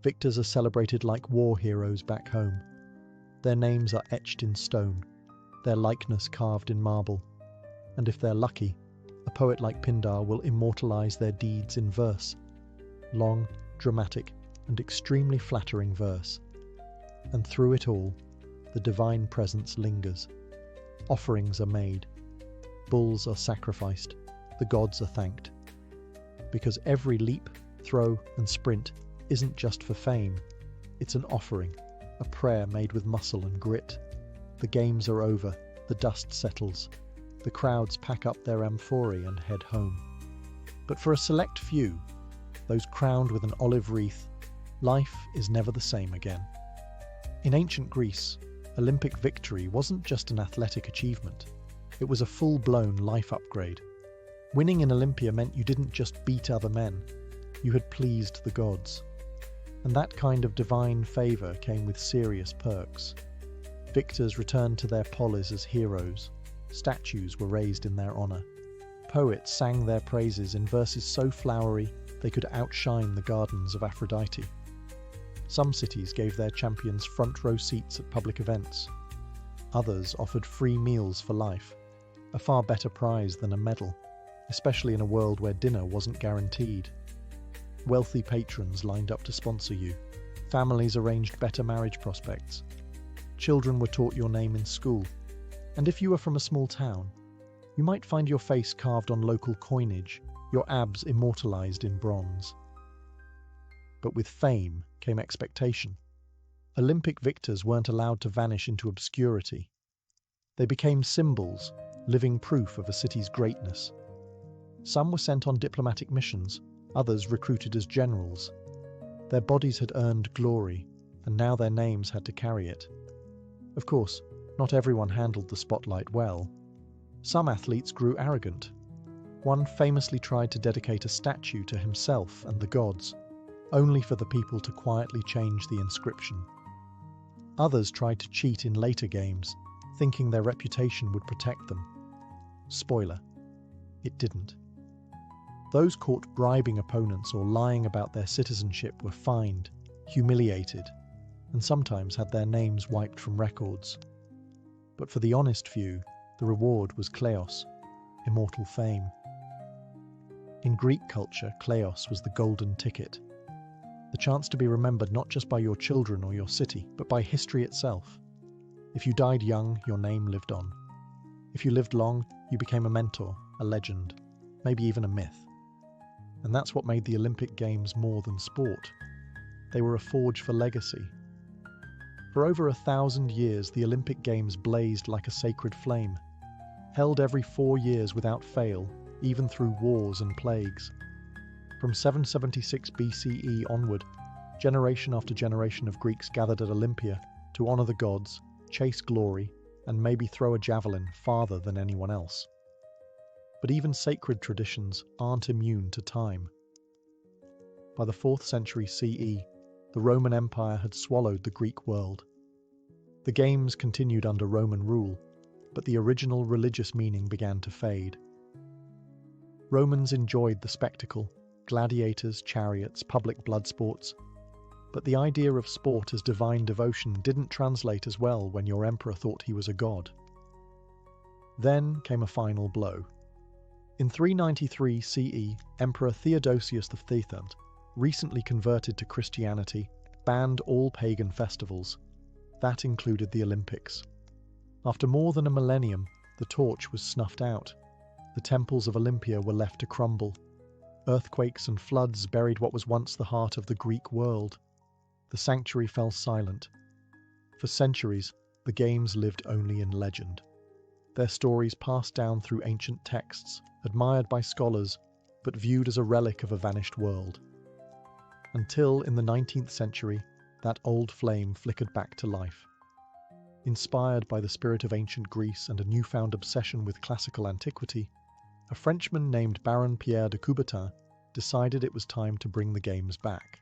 Victors are celebrated like war heroes back home. Their names are etched in stone, their likeness carved in marble. And if they're lucky, a poet like Pindar will immortalize their deeds in verse. Long, dramatic, and extremely flattering verse. And through it all, the divine presence lingers. Offerings are made. Bulls are sacrificed. The gods are thanked. Because every leap, throw, and sprint isn't just for fame. It's an offering, a prayer made with muscle and grit. The games are over. The dust settles. The crowds pack up their amphorae and head home. But for a select few, those crowned with an olive wreath, life is never the same again. In ancient Greece, Olympic victory wasn't just an athletic achievement. It was a full-blown life upgrade. Winning in Olympia meant you didn't just beat other men, you had pleased the gods. And that kind of divine favour came with serious perks. Victors returned to their polis as heroes. Statues were raised in their honour. Poets sang their praises in verses so flowery they could outshine the gardens of Aphrodite. Some cities gave their champions front-row seats at public events. Others offered free meals for life, a far better prize than a medal, especially in a world where dinner wasn't guaranteed. Wealthy patrons lined up to sponsor you. Families arranged better marriage prospects. Children were taught your name in school. And if you were from a small town, you might find your face carved on local coinage, your abs immortalized in bronze. But with fame came expectation. Olympic victors weren't allowed to vanish into obscurity. They became symbols, living proof of a city's greatness. Some were sent on diplomatic missions, others recruited as generals. Their bodies had earned glory, and now their names had to carry it. Of course, not everyone handled the spotlight well. Some athletes grew arrogant. One famously tried to dedicate a statue to himself and the gods, only for the people to quietly change the inscription. Others tried to cheat in later games, thinking their reputation would protect them. Spoiler: it didn't. Those caught bribing opponents or lying about their citizenship were fined, humiliated, and sometimes had their names wiped from records. But for the honest few, the reward was kleos, immortal fame. In Greek culture, kleos was the golden ticket. The chance to be remembered not just by your children or your city, but by history itself. If you died young, your name lived on. If you lived long, you became a mentor, a legend, maybe even a myth. And that's what made the Olympic Games more than sport. They were a forge for legacy. For over 1,000 years, the Olympic Games blazed like a sacred flame, held every 4 years without fail, even through wars and plagues. From 776 BCE onward, generation after generation of Greeks gathered at Olympia to honour the gods, chase glory, and maybe throw a javelin farther than anyone else. But even sacred traditions aren't immune to time. By the 4th century CE, the Roman Empire had swallowed the Greek world. The games continued under Roman rule, but the original religious meaning began to fade. Romans enjoyed the spectacle, gladiators, chariots, public blood sports, but the idea of sport as divine devotion didn't translate as well when your emperor thought he was a god. Then came a final blow. In 393 CE, Emperor Theodosius III, recently converted to Christianity, banned all pagan festivals. That included the Olympics. After more than a millennium, the torch was snuffed out. The temples of Olympia were left to crumble. Earthquakes and floods buried what was once the heart of the Greek world. The sanctuary fell silent. For centuries, the games lived only in legend. Their stories passed down through ancient texts, admired by scholars, but viewed as a relic of a vanished world. Until, in the 19th century, that old flame flickered back to life. Inspired by the spirit of ancient Greece and a newfound obsession with classical antiquity, a Frenchman named Baron Pierre de Coubertin decided it was time to bring the games back.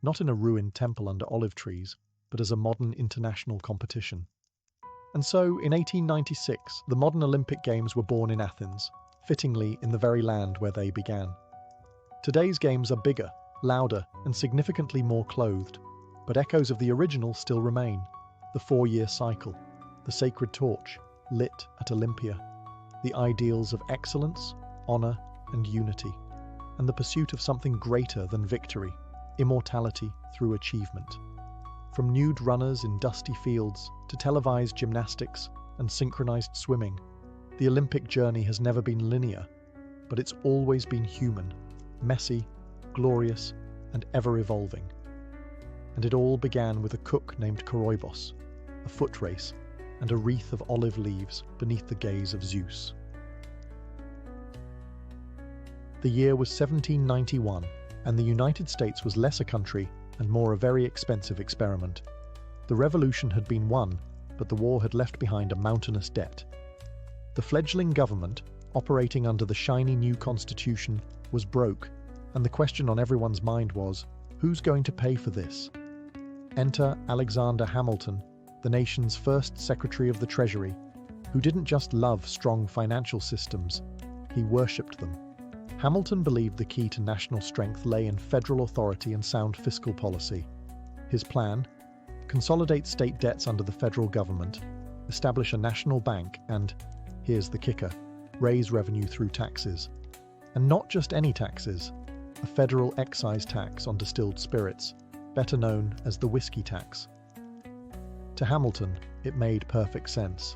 not in a ruined temple under olive trees, but as a modern international competition. And so, in 1896, the modern Olympic Games were born in Athens, fittingly in the very land where they began. Today's games are bigger, louder, and significantly more clothed, but echoes of the original still remain. The 4-year cycle, the sacred torch, lit at Olympia, the ideals of excellence, honor, and unity, and the pursuit of something greater than victory, immortality through achievement. From nude runners in dusty fields to televised gymnastics and synchronized swimming, the Olympic journey has never been linear, but it's always been human, messy, glorious, and ever-evolving. And it all began with a cook named Koroibos, a foot race, and a wreath of olive leaves beneath the gaze of Zeus. The year was 1791, and the United States was less a country and more a very expensive experiment. The revolution had been won, but the war had left behind a mountainous debt. The fledgling government, operating under the shiny new constitution, was broke, and the question on everyone's mind was, who's going to pay for this? Enter Alexander Hamilton, the nation's first Secretary of the Treasury, who didn't just love strong financial systems, he worshipped them. Hamilton believed the key to national strength lay in federal authority and sound fiscal policy. His plan? Consolidate state debts under the federal government, establish a national bank, and, here's the kicker, raise revenue through taxes. And not just any taxes, a federal excise tax on distilled spirits, better known as the whiskey tax. To Hamilton, it made perfect sense.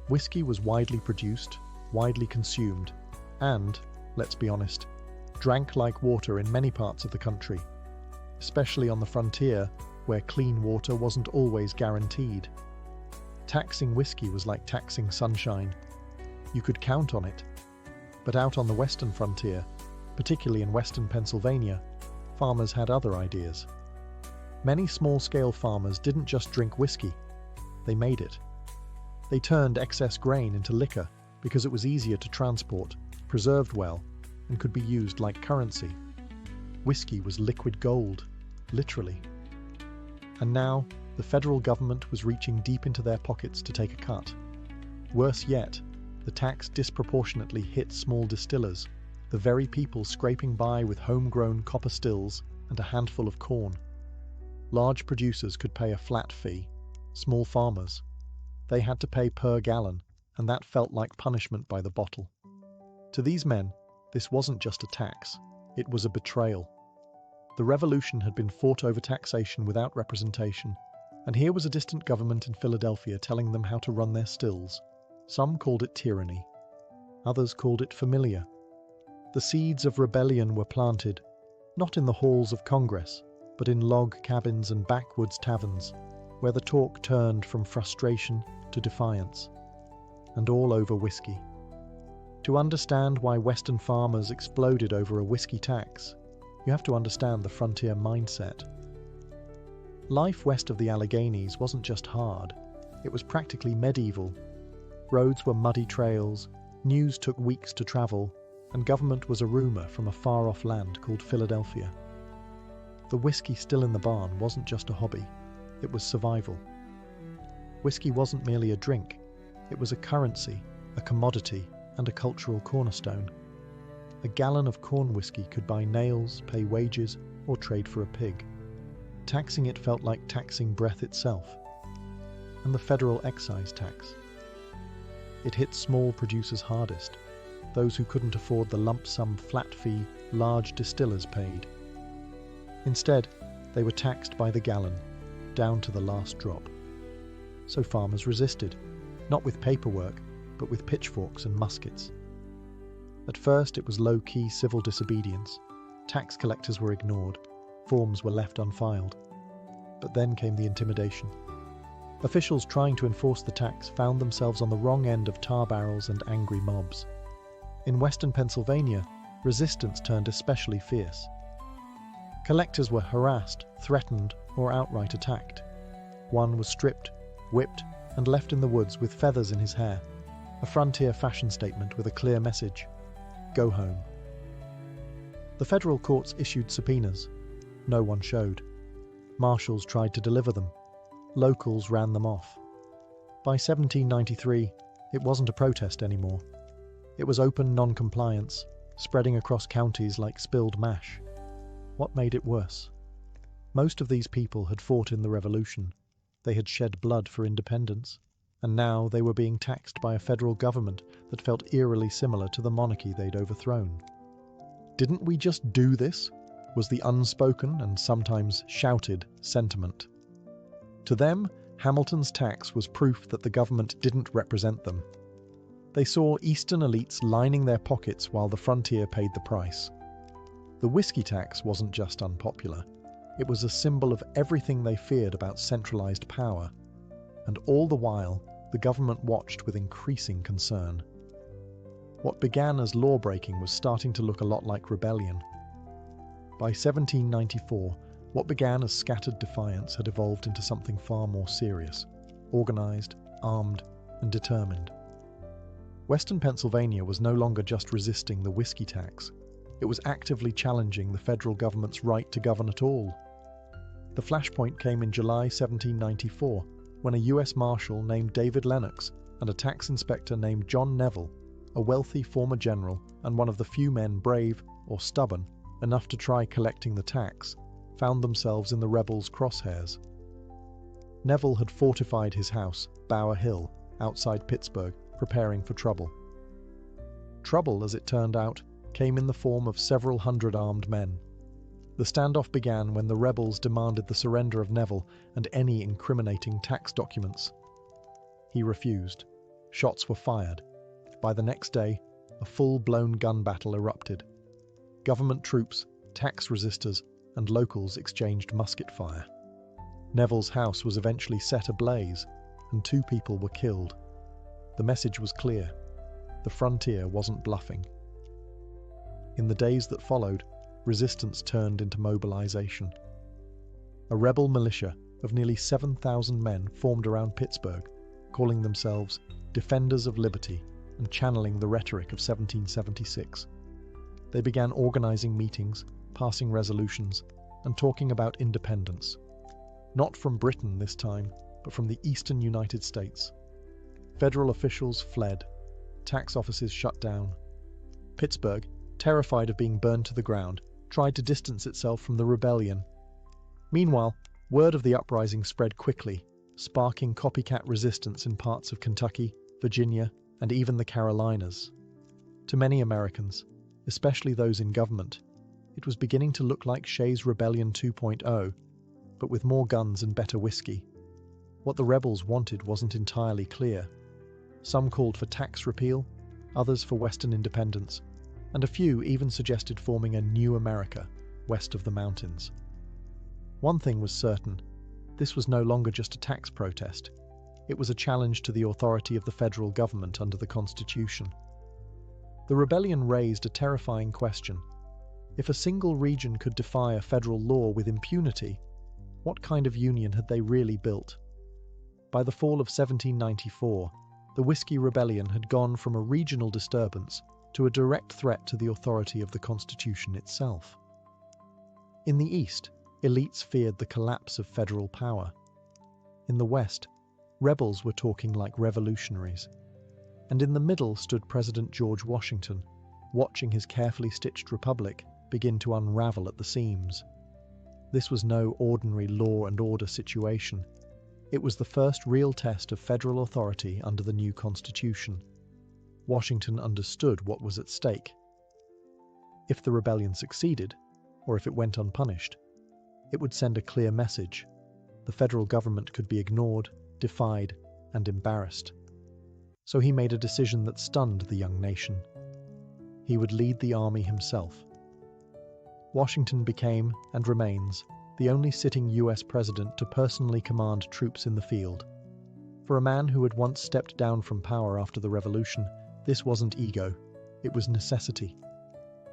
Whiskey was widely produced, widely consumed, and, let's be honest, drank like water in many parts of the country, especially on the frontier where clean water wasn't always guaranteed. Taxing whiskey was like taxing sunshine. You could count on it. But out on the western frontier, particularly in western Pennsylvania, farmers had other ideas. Many small-scale farmers didn't just drink whiskey, they made it. They turned excess grain into liquor because it was easier to transport, preserved well, and could be used like currency. Whiskey was liquid gold, literally. And now, the federal government was reaching deep into their pockets to take a cut. Worse yet, the tax disproportionately hit small distillers, the very people scraping by with homegrown copper stills and a handful of corn. Large producers could pay a flat fee. Small farmers, they had to pay per gallon, and that felt like punishment by the bottle. To these men, this wasn't just a tax, it was a betrayal. The revolution had been fought over taxation without representation, and here was a distant government in Philadelphia telling them how to run their stills. Some called it tyranny, others called it familiar. The seeds of rebellion were planted, not in the halls of Congress, but in log cabins and backwoods taverns, where the talk turned from frustration to defiance, and all over whiskey. To understand why Western farmers exploded over a whiskey tax, you have to understand the frontier mindset. Life west of the Alleghenies wasn't just hard, it was practically medieval. Roads were muddy trails, news took weeks to travel, and government was a rumour from a far-off land called Philadelphia. The whiskey still in the barn wasn't just a hobby, it was survival. Whiskey wasn't merely a drink, it was a currency, a commodity, and a cultural cornerstone. A gallon of corn whiskey could buy nails, pay wages, or trade for a pig. Taxing it felt like taxing breath itself. And the federal excise tax. It hit small producers hardest, those who couldn't afford the lump sum flat fee large distillers paid. Instead, they were taxed by the gallon, down to the last drop. So farmers resisted, not with paperwork, but with pitchforks and muskets. At first it was low-key civil disobedience. Tax collectors were ignored, forms were left unfiled. But then came the intimidation. Officials trying to enforce the tax found themselves on the wrong end of tar barrels and angry mobs. In western Pennsylvania, resistance turned especially fierce. Collectors were harassed, threatened, or outright attacked. One was stripped, whipped, and left in the woods with feathers in his hair, a frontier fashion statement with a clear message: go home. The federal courts issued subpoenas. no one showed. Marshals tried to deliver them. Locals ran them off. By 1793, it wasn't a protest anymore. It was open non-compliance, spreading across counties like spilled mash. What made it worse? Most of these people had fought in the Revolution. They had shed blood for independence, and now they were being taxed by a federal government that felt eerily similar to the monarchy they'd overthrown. "Didn't we just do this?" was the unspoken and sometimes shouted sentiment. To them, Hamilton's tax was proof that the government didn't represent them. They saw Eastern elites lining their pockets while the frontier paid the price. The whiskey tax wasn't just unpopular. It was a symbol of everything they feared about centralized power. And all the while, the government watched with increasing concern. What began as law-breaking was starting to look a lot like rebellion. By 1794, what began as scattered defiance had evolved into something far more serious, organized, armed, and determined. Western Pennsylvania was no longer just resisting the whiskey tax. It was actively challenging the federal government's right to govern at all. The flashpoint came in July 1794, when a U.S. Marshal named David Lennox and a tax inspector named John Neville, a wealthy former general and one of the few men brave or stubborn enough to try collecting the tax, found themselves in the rebels' crosshairs. Neville had fortified his house, Bower Hill, outside Pittsburgh, preparing for trouble. Trouble, as it turned out, came in the form of several hundred armed men. The standoff began when the rebels demanded the surrender of Neville and any incriminating tax documents. He refused. Shots were fired. By the next day, a full-blown gun battle erupted. Government troops, tax resistors, and locals exchanged musket fire. Neville's house was eventually set ablaze, and 2 people were killed. The message was clear. The frontier wasn't bluffing. In the days that followed, resistance turned into mobilization. A rebel militia of nearly 7,000 men formed around Pittsburgh, calling themselves Defenders of Liberty and channeling the rhetoric of 1776. They began organizing meetings, passing resolutions, and talking about independence. Not from Britain this time, but from the eastern United States. Federal officials fled. Tax offices shut down. Pittsburgh, terrified of being burned to the ground, tried to distance itself from the rebellion. Meanwhile, word of the uprising spread quickly, sparking copycat resistance in parts of Kentucky, Virginia, and even the Carolinas. To many Americans, especially those in government, it was beginning to look like Shays' Rebellion 2.0, but with more guns and better whiskey. What the rebels wanted wasn't entirely clear. Some called for tax repeal, others for Western independence, and a few even suggested forming a new America, west of the mountains. One thing was certain: this was no longer just a tax protest. It was a challenge to the authority of the federal government under the Constitution. The rebellion raised a terrifying question. If a single region could defy a federal law with impunity, what kind of union had they really built? By the fall of 1794, the Whiskey Rebellion had gone from a regional disturbance to a direct threat to the authority of the Constitution itself. In the East, elites feared the collapse of federal power. In the West, rebels were talking like revolutionaries. And in the middle stood President George Washington, watching his carefully stitched republic begin to unravel at the seams. This was no ordinary law and order situation. It was the first real test of federal authority under the new Constitution. Washington understood what was at stake. If the rebellion succeeded, or if it went unpunished, it would send a clear message. The federal government could be ignored, defied, and embarrassed. So he made a decision that stunned the young nation. He would lead the army himself. Washington became, and remains, the only sitting US president to personally command troops in the field. For a man who had once stepped down from power after the Revolution, this wasn't ego, it was necessity.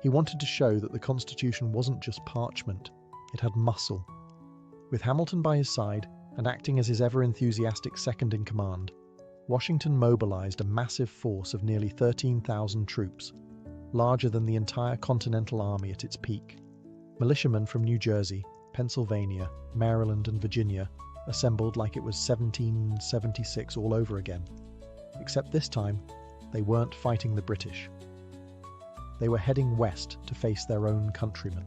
He wanted to show that the Constitution wasn't just parchment, it had muscle. With Hamilton by his side, and acting as his ever-enthusiastic second-in-command, Washington mobilized a massive force of nearly 13,000 troops, larger than the entire Continental Army at its peak. Militiamen from New Jersey, Pennsylvania, Maryland, and Virginia assembled like it was 1776 all over again. Except this time, they weren't fighting the British. They were heading west to face their own countrymen.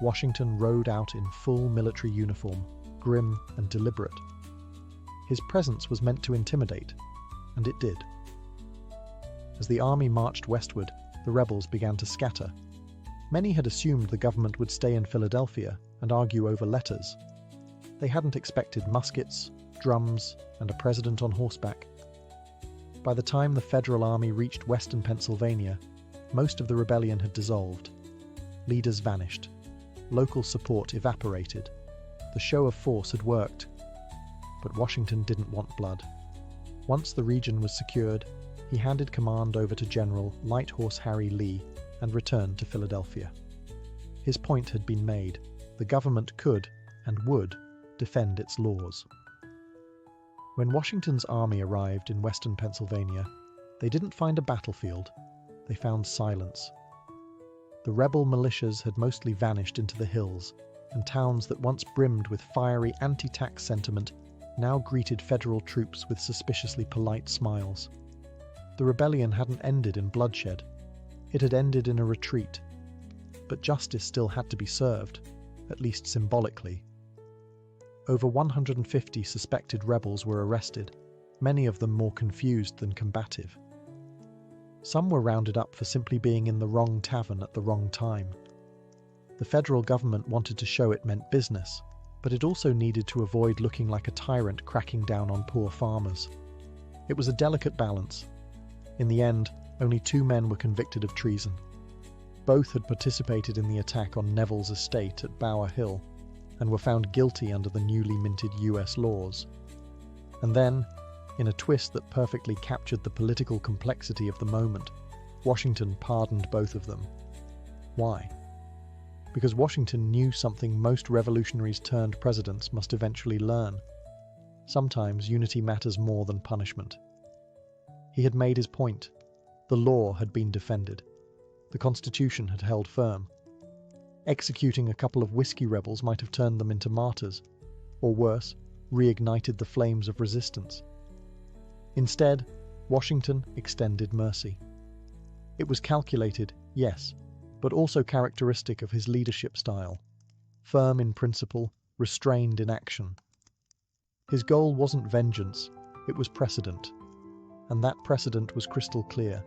Washington rode out in full military uniform, grim and deliberate. His presence was meant to intimidate, and it did. As the army marched westward, the rebels began to scatter. Many had assumed the government would stay in Philadelphia and argue over letters. They hadn't expected muskets, drums, and a president on horseback. By the time the Federal Army reached western Pennsylvania, most of the rebellion had dissolved. Leaders vanished. Local support evaporated. The show of force had worked. But Washington didn't want blood. Once the region was secured, he handed command over to General Light Horse Harry Lee and returned to Philadelphia. His point had been made. The government could, and would, defend its laws. When Washington's army arrived in western Pennsylvania, they didn't find a battlefield. They found silence. The rebel militias had mostly vanished into the hills, and towns that once brimmed with fiery anti-tax sentiment now greeted federal troops with suspiciously polite smiles. The rebellion hadn't ended in bloodshed. It had ended in a retreat. But justice still had to be served, at least symbolically. Over 150 suspected rebels were arrested, many of them more confused than combative. Some were rounded up for simply being in the wrong tavern at the wrong time. The federal government wanted to show it meant business, but it also needed to avoid looking like a tyrant cracking down on poor farmers. It was a delicate balance. In the end, only 2 men were convicted of treason. Both had participated in the attack on Neville's estate at Bower Hill, and were found guilty under the newly minted US laws. And then, in a twist that perfectly captured the political complexity of the moment, Washington pardoned both of them. Why? Because Washington knew something most revolutionaries turned presidents must eventually learn. Sometimes unity matters more than punishment. He had made his point. The law had been defended. The Constitution had held firm. Executing a couple of whiskey rebels might have turned them into martyrs, or worse, reignited the flames of resistance. Instead, Washington extended mercy. It was calculated, yes, but also characteristic of his leadership style. Firm in principle, restrained in action. His goal wasn't vengeance, it was precedent. And that precedent was crystal clear.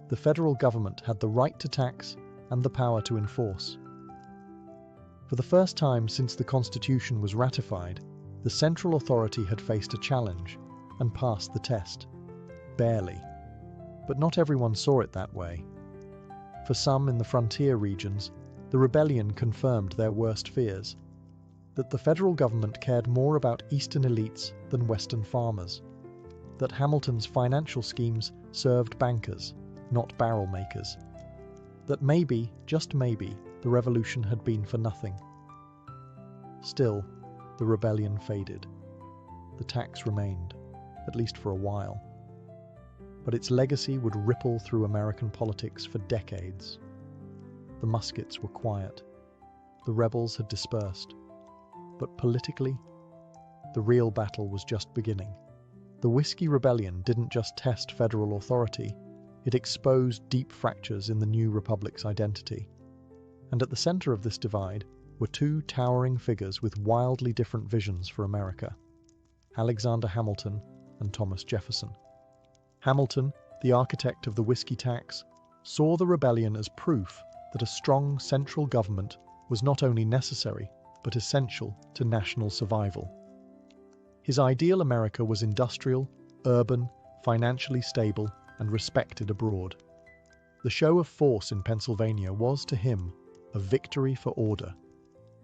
The federal government had the right to tax and the power to enforce. For the first time since the Constitution was ratified, the central authority had faced a challenge and passed the test. Barely. But not everyone saw it that way. For some in the frontier regions, the rebellion confirmed their worst fears, that the federal government cared more about eastern elites than western farmers, that Hamilton's financial schemes served bankers, not barrel makers, that maybe, just maybe, the revolution had been for nothing. Still, the rebellion faded. The tax remained, at least for a while. But its legacy would ripple through American politics for decades. The muskets were quiet. The rebels had dispersed. But politically, the real battle was just beginning. The Whiskey Rebellion didn't just test federal authority, it exposed deep fractures in the new republic's identity. And at the center of this divide were 2 towering figures with wildly different visions for America: Alexander Hamilton and Thomas Jefferson. Hamilton, the architect of the whiskey tax, saw the rebellion as proof that a strong central government was not only necessary, but essential to national survival. His ideal America was industrial, urban, financially stable, and respected abroad. The show of force in Pennsylvania was, to him, a victory for order,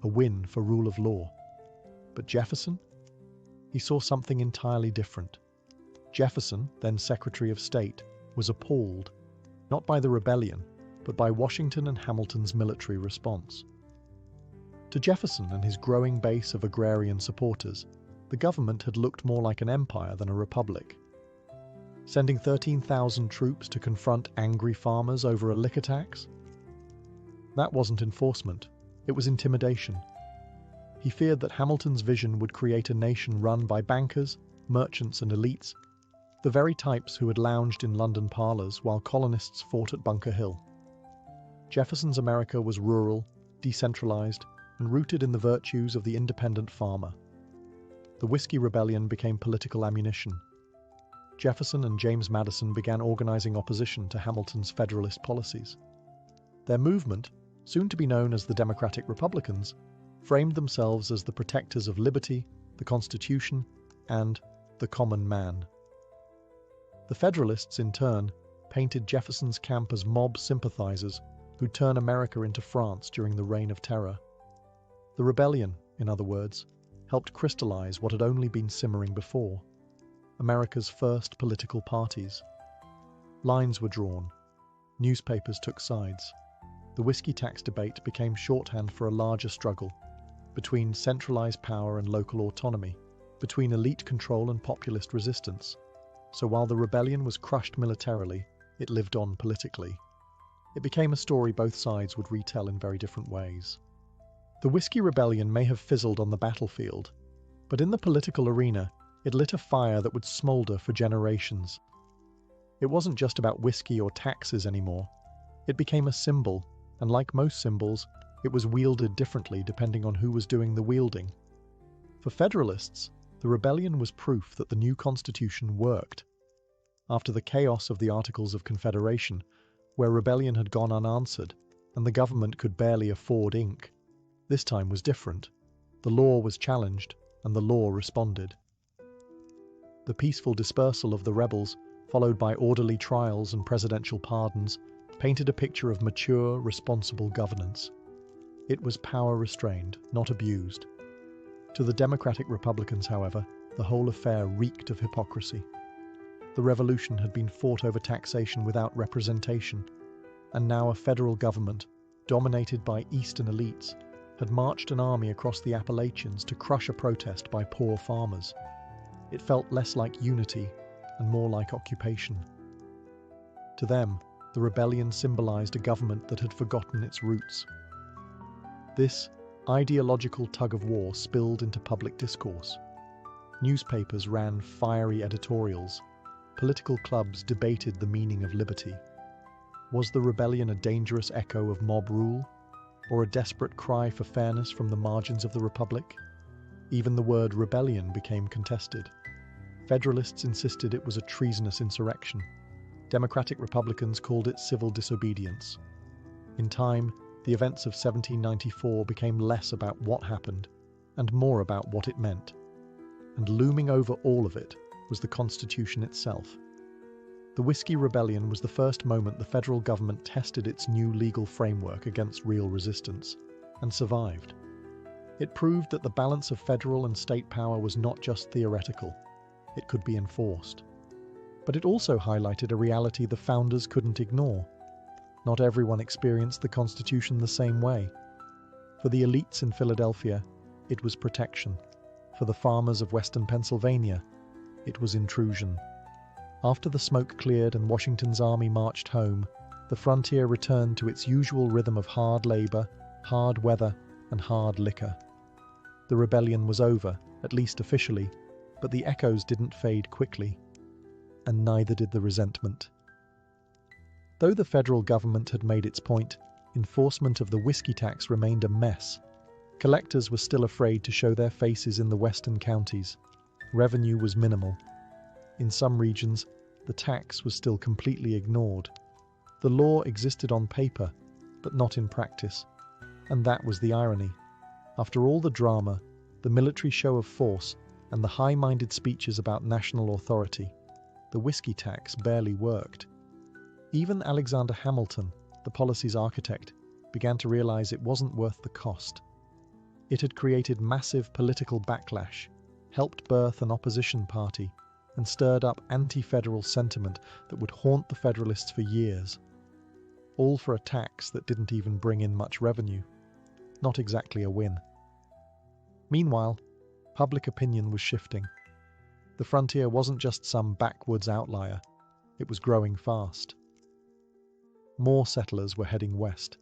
a win for rule of law. But Jefferson? He saw something entirely different. Jefferson, then Secretary of State, was appalled, not by the rebellion, but by Washington and Hamilton's military response. To Jefferson and his growing base of agrarian supporters, the government had looked more like an empire than a republic. Sending 13,000 troops to confront angry farmers over a liquor tax? That wasn't enforcement, it was intimidation. He feared that Hamilton's vision would create a nation run by bankers, merchants and elites, the very types who had lounged in London parlours while colonists fought at Bunker Hill. Jefferson's America was rural, decentralised, and rooted in the virtues of the independent farmer. The Whiskey Rebellion became political ammunition. Jefferson and James Madison began organising opposition to Hamilton's Federalist policies. Their movement, soon to be known as the Democratic Republicans, framed themselves as the protectors of liberty, the Constitution, and the common man. The Federalists, in turn, painted Jefferson's camp as mob sympathisers who'd turn America into France during the Reign of Terror. The rebellion, in other words, helped crystallise what had only been simmering before: America's first political parties. Lines were drawn. Newspapers took sides. The whiskey tax debate became shorthand for a larger struggle between centralised power and local autonomy, between elite control and populist resistance. So while the rebellion was crushed militarily, it lived on politically. It became a story both sides would retell in very different ways. The Whiskey Rebellion may have fizzled on the battlefield, but in the political arena, it lit a fire that would smoulder for generations. It wasn't just about whiskey or taxes anymore. It became a symbol, and like most symbols, it was wielded differently depending on who was doing the wielding. For Federalists, the rebellion was proof that the new Constitution worked. After the chaos of the Articles of Confederation, where rebellion had gone unanswered and the government could barely afford ink, this time was different. The law was challenged, and the law responded. The peaceful dispersal of the rebels, followed by orderly trials and presidential pardons, painted a picture of mature, responsible governance. It was power restrained, not abused. To the Democratic Republicans, however, the whole affair reeked of hypocrisy. The revolution had been fought over taxation without representation, and now a federal government, dominated by Eastern elites, had marched an army across the Appalachians to crush a protest by poor farmers. It felt less like unity and more like occupation. To them, the rebellion symbolized a government that had forgotten its roots. This ideological tug-of-war spilled into public discourse. Newspapers ran fiery editorials. Political clubs debated the meaning of liberty. Was the rebellion a dangerous echo of mob rule, or a desperate cry for fairness from the margins of the Republic? Even the word rebellion became contested. Federalists insisted it was a treasonous insurrection. Democratic Republicans called it civil disobedience. In time, the events of 1794 became less about what happened and more about what it meant. And looming over all of it was the Constitution itself. The Whiskey Rebellion was the first moment the federal government tested its new legal framework against real resistance, and survived. It proved that the balance of federal and state power was not just theoretical. It could be enforced. But it also highlighted a reality the founders couldn't ignore. Not everyone experienced the Constitution the same way. For the elites in Philadelphia, it was protection. For the farmers of Western Pennsylvania, it was intrusion. After the smoke cleared and Washington's army marched home, the frontier returned to its usual rhythm of hard labor, hard weather, and hard liquor. The rebellion was over, at least officially, but the echoes didn't fade quickly, and neither did the resentment. Though the federal government had made its point, enforcement of the whiskey tax remained a mess. Collectors were still afraid to show their faces in the western counties. Revenue was minimal. In some regions, the tax was still completely ignored. The law existed on paper, but not in practice. And that was the irony. After all the drama, the military show of force, and the high-minded speeches about national authority, the whiskey tax barely worked. Even Alexander Hamilton, the policy's architect, began to realize it wasn't worth the cost. It had created massive political backlash, helped birth an opposition party, and stirred up anti-federal sentiment that would haunt the Federalists for years. All for a tax that didn't even bring in much revenue. Not exactly a win. Meanwhile, public opinion was shifting. The frontier wasn't just some backwoods outlier. It was growing fast. More settlers were heading west.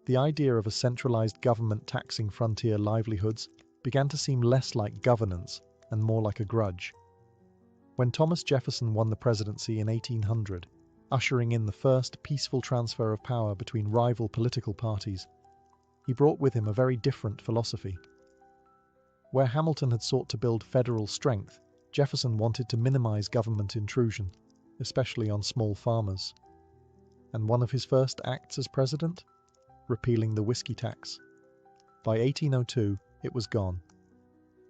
the idea of a centralized government taxing frontier livelihoods began to seem less like governance and more like a grudge. When Thomas Jefferson won the presidency in 1800, ushering in the first peaceful transfer of power between rival political parties, he brought with him a very different philosophy. Where Hamilton had sought to build federal strength, Jefferson wanted to minimize government intrusion, especially on small farmers. And one of his first acts as president? Repealing the whiskey tax. By 1802, it was gone.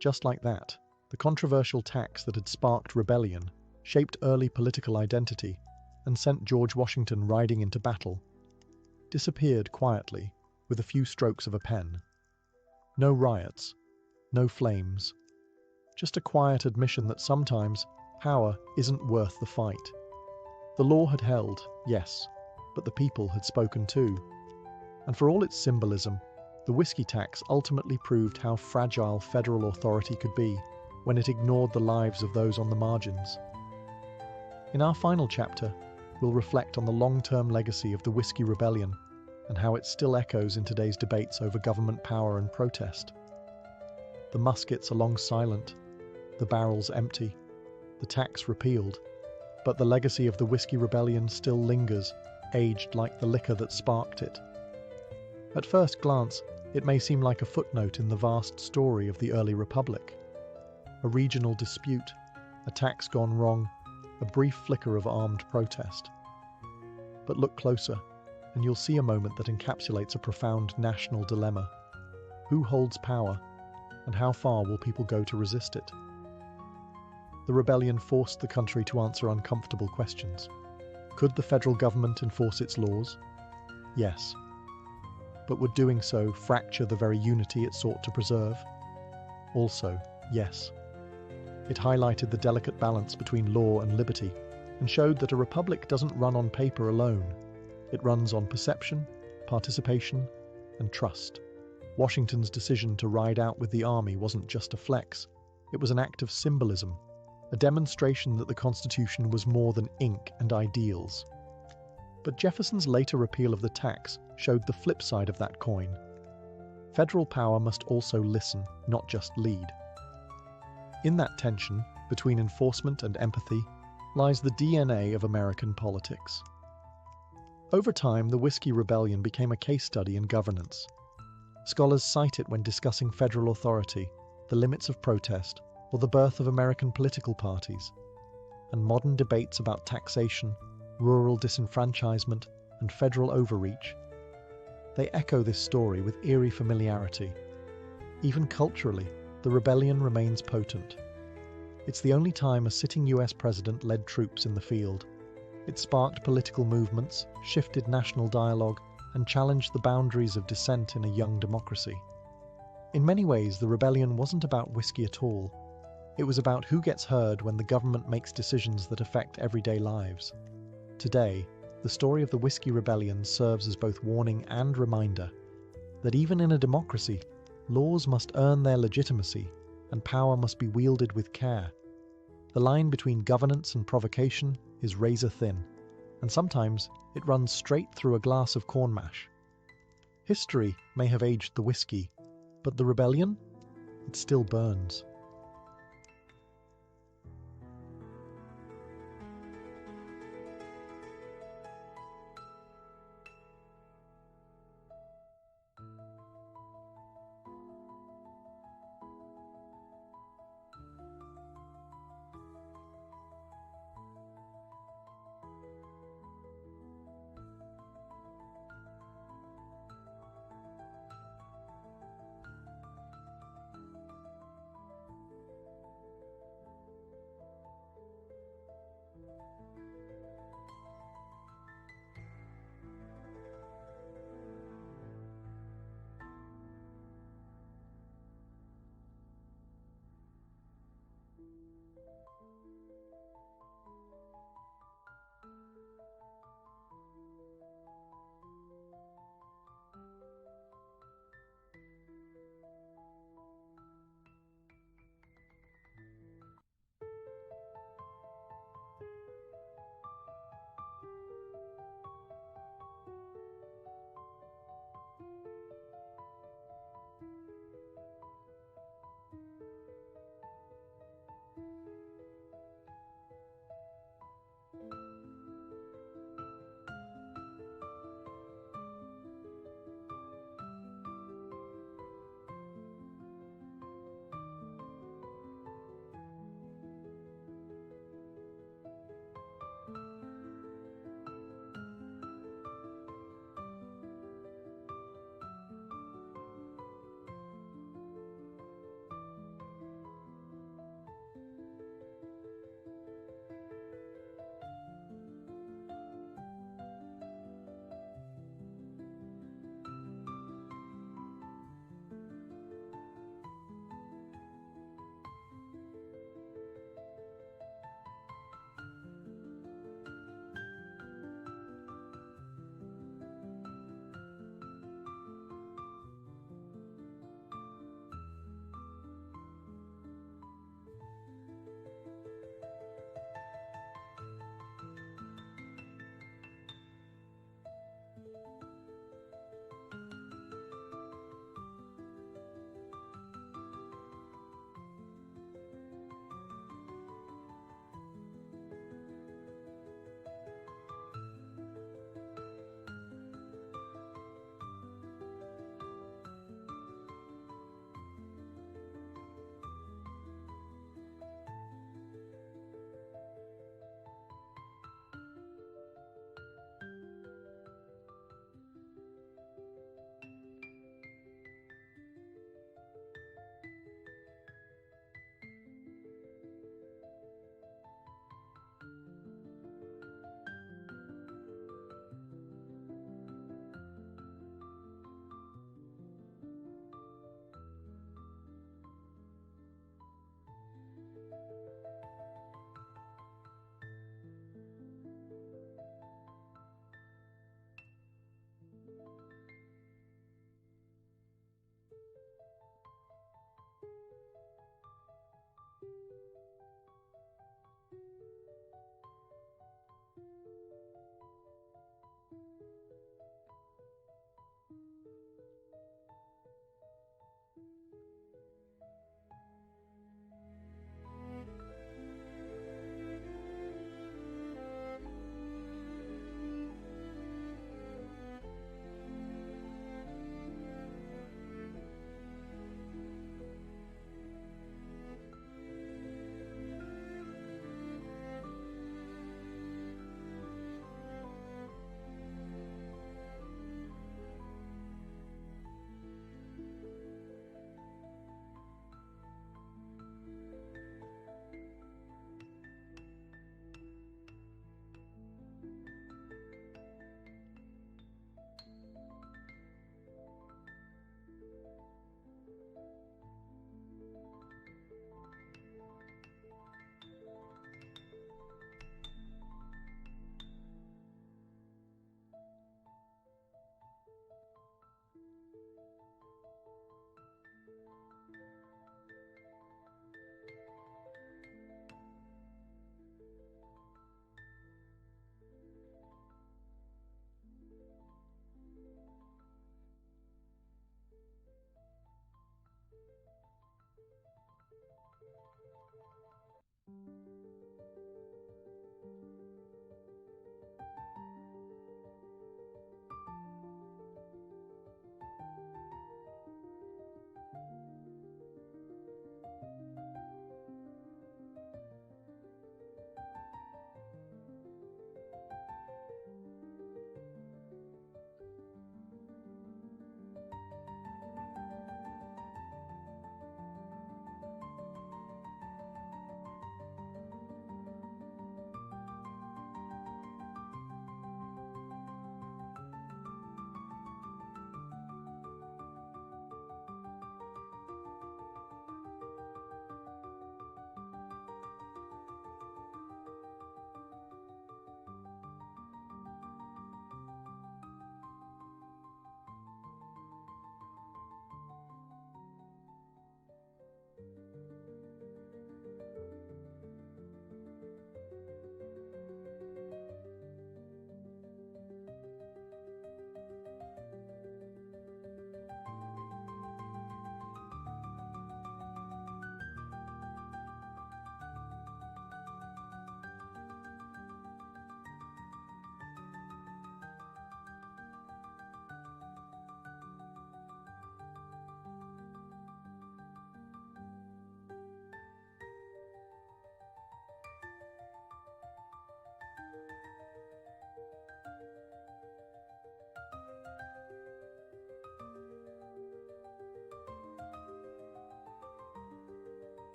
Just like that, the controversial tax that had sparked rebellion, shaped early political identity, and sent George Washington riding into battle, disappeared quietly with a few strokes of a pen. No riots, no flames, just a quiet admission that sometimes power isn't worth the fight. The law had held, yes, but the people had spoken too. And for all its symbolism, the whiskey tax ultimately proved how fragile federal authority could be when it ignored the lives of those on the margins. In our final chapter, we'll reflect on the long-term legacy of the Whiskey Rebellion and how it still echoes in today's debates over government power and protest. The muskets are long silent, the barrels empty, the tax repealed, but the legacy of the Whiskey Rebellion still lingers, aged like the liquor that sparked it. At first glance, it may seem like a footnote in the vast story of the early republic. A regional dispute, a tax gone wrong, a brief flicker of armed protest. But look closer, and you'll see a moment that encapsulates a profound national dilemma. Who holds power, and how far will people go to resist it? The rebellion forced the country to answer uncomfortable questions. Could the federal government enforce its laws? Yes. But would doing so fracture the very unity it sought to preserve? Also, yes. It highlighted the delicate balance between law and liberty, and showed that a republic doesn't run on paper alone. It runs on perception, participation, and trust. Washington's decision to ride out with the army wasn't just a flex. It was an act of symbolism, a demonstration that the Constitution was more than ink and ideals. But Jefferson's later repeal of the tax showed the flip side of that coin. Federal power must also listen, not just lead. In that tension between enforcement and empathy lies the DNA of American politics. Over time, the Whiskey Rebellion became a case study in governance. Scholars cite it when discussing federal authority, the limits of protest, or the birth of American political parties. And modern debates about taxation, rural disenfranchisement, and federal overreach, they echo this story with eerie familiarity. Even culturally, the rebellion remains potent. It's the only time a sitting US president led troops in the field. It sparked political movements, shifted national dialogue, and challenged the boundaries of dissent in a young democracy. In many ways, the rebellion wasn't about whiskey at all. It was about who gets heard when the government makes decisions that affect everyday lives. Today, the story of the Whiskey Rebellion serves as both warning and reminder that even in a democracy, laws must earn their legitimacy and power must be wielded with care. The line between governance and provocation is razor thin, and sometimes it runs straight through a glass of corn mash. History may have aged the whiskey, but the rebellion? It still burns.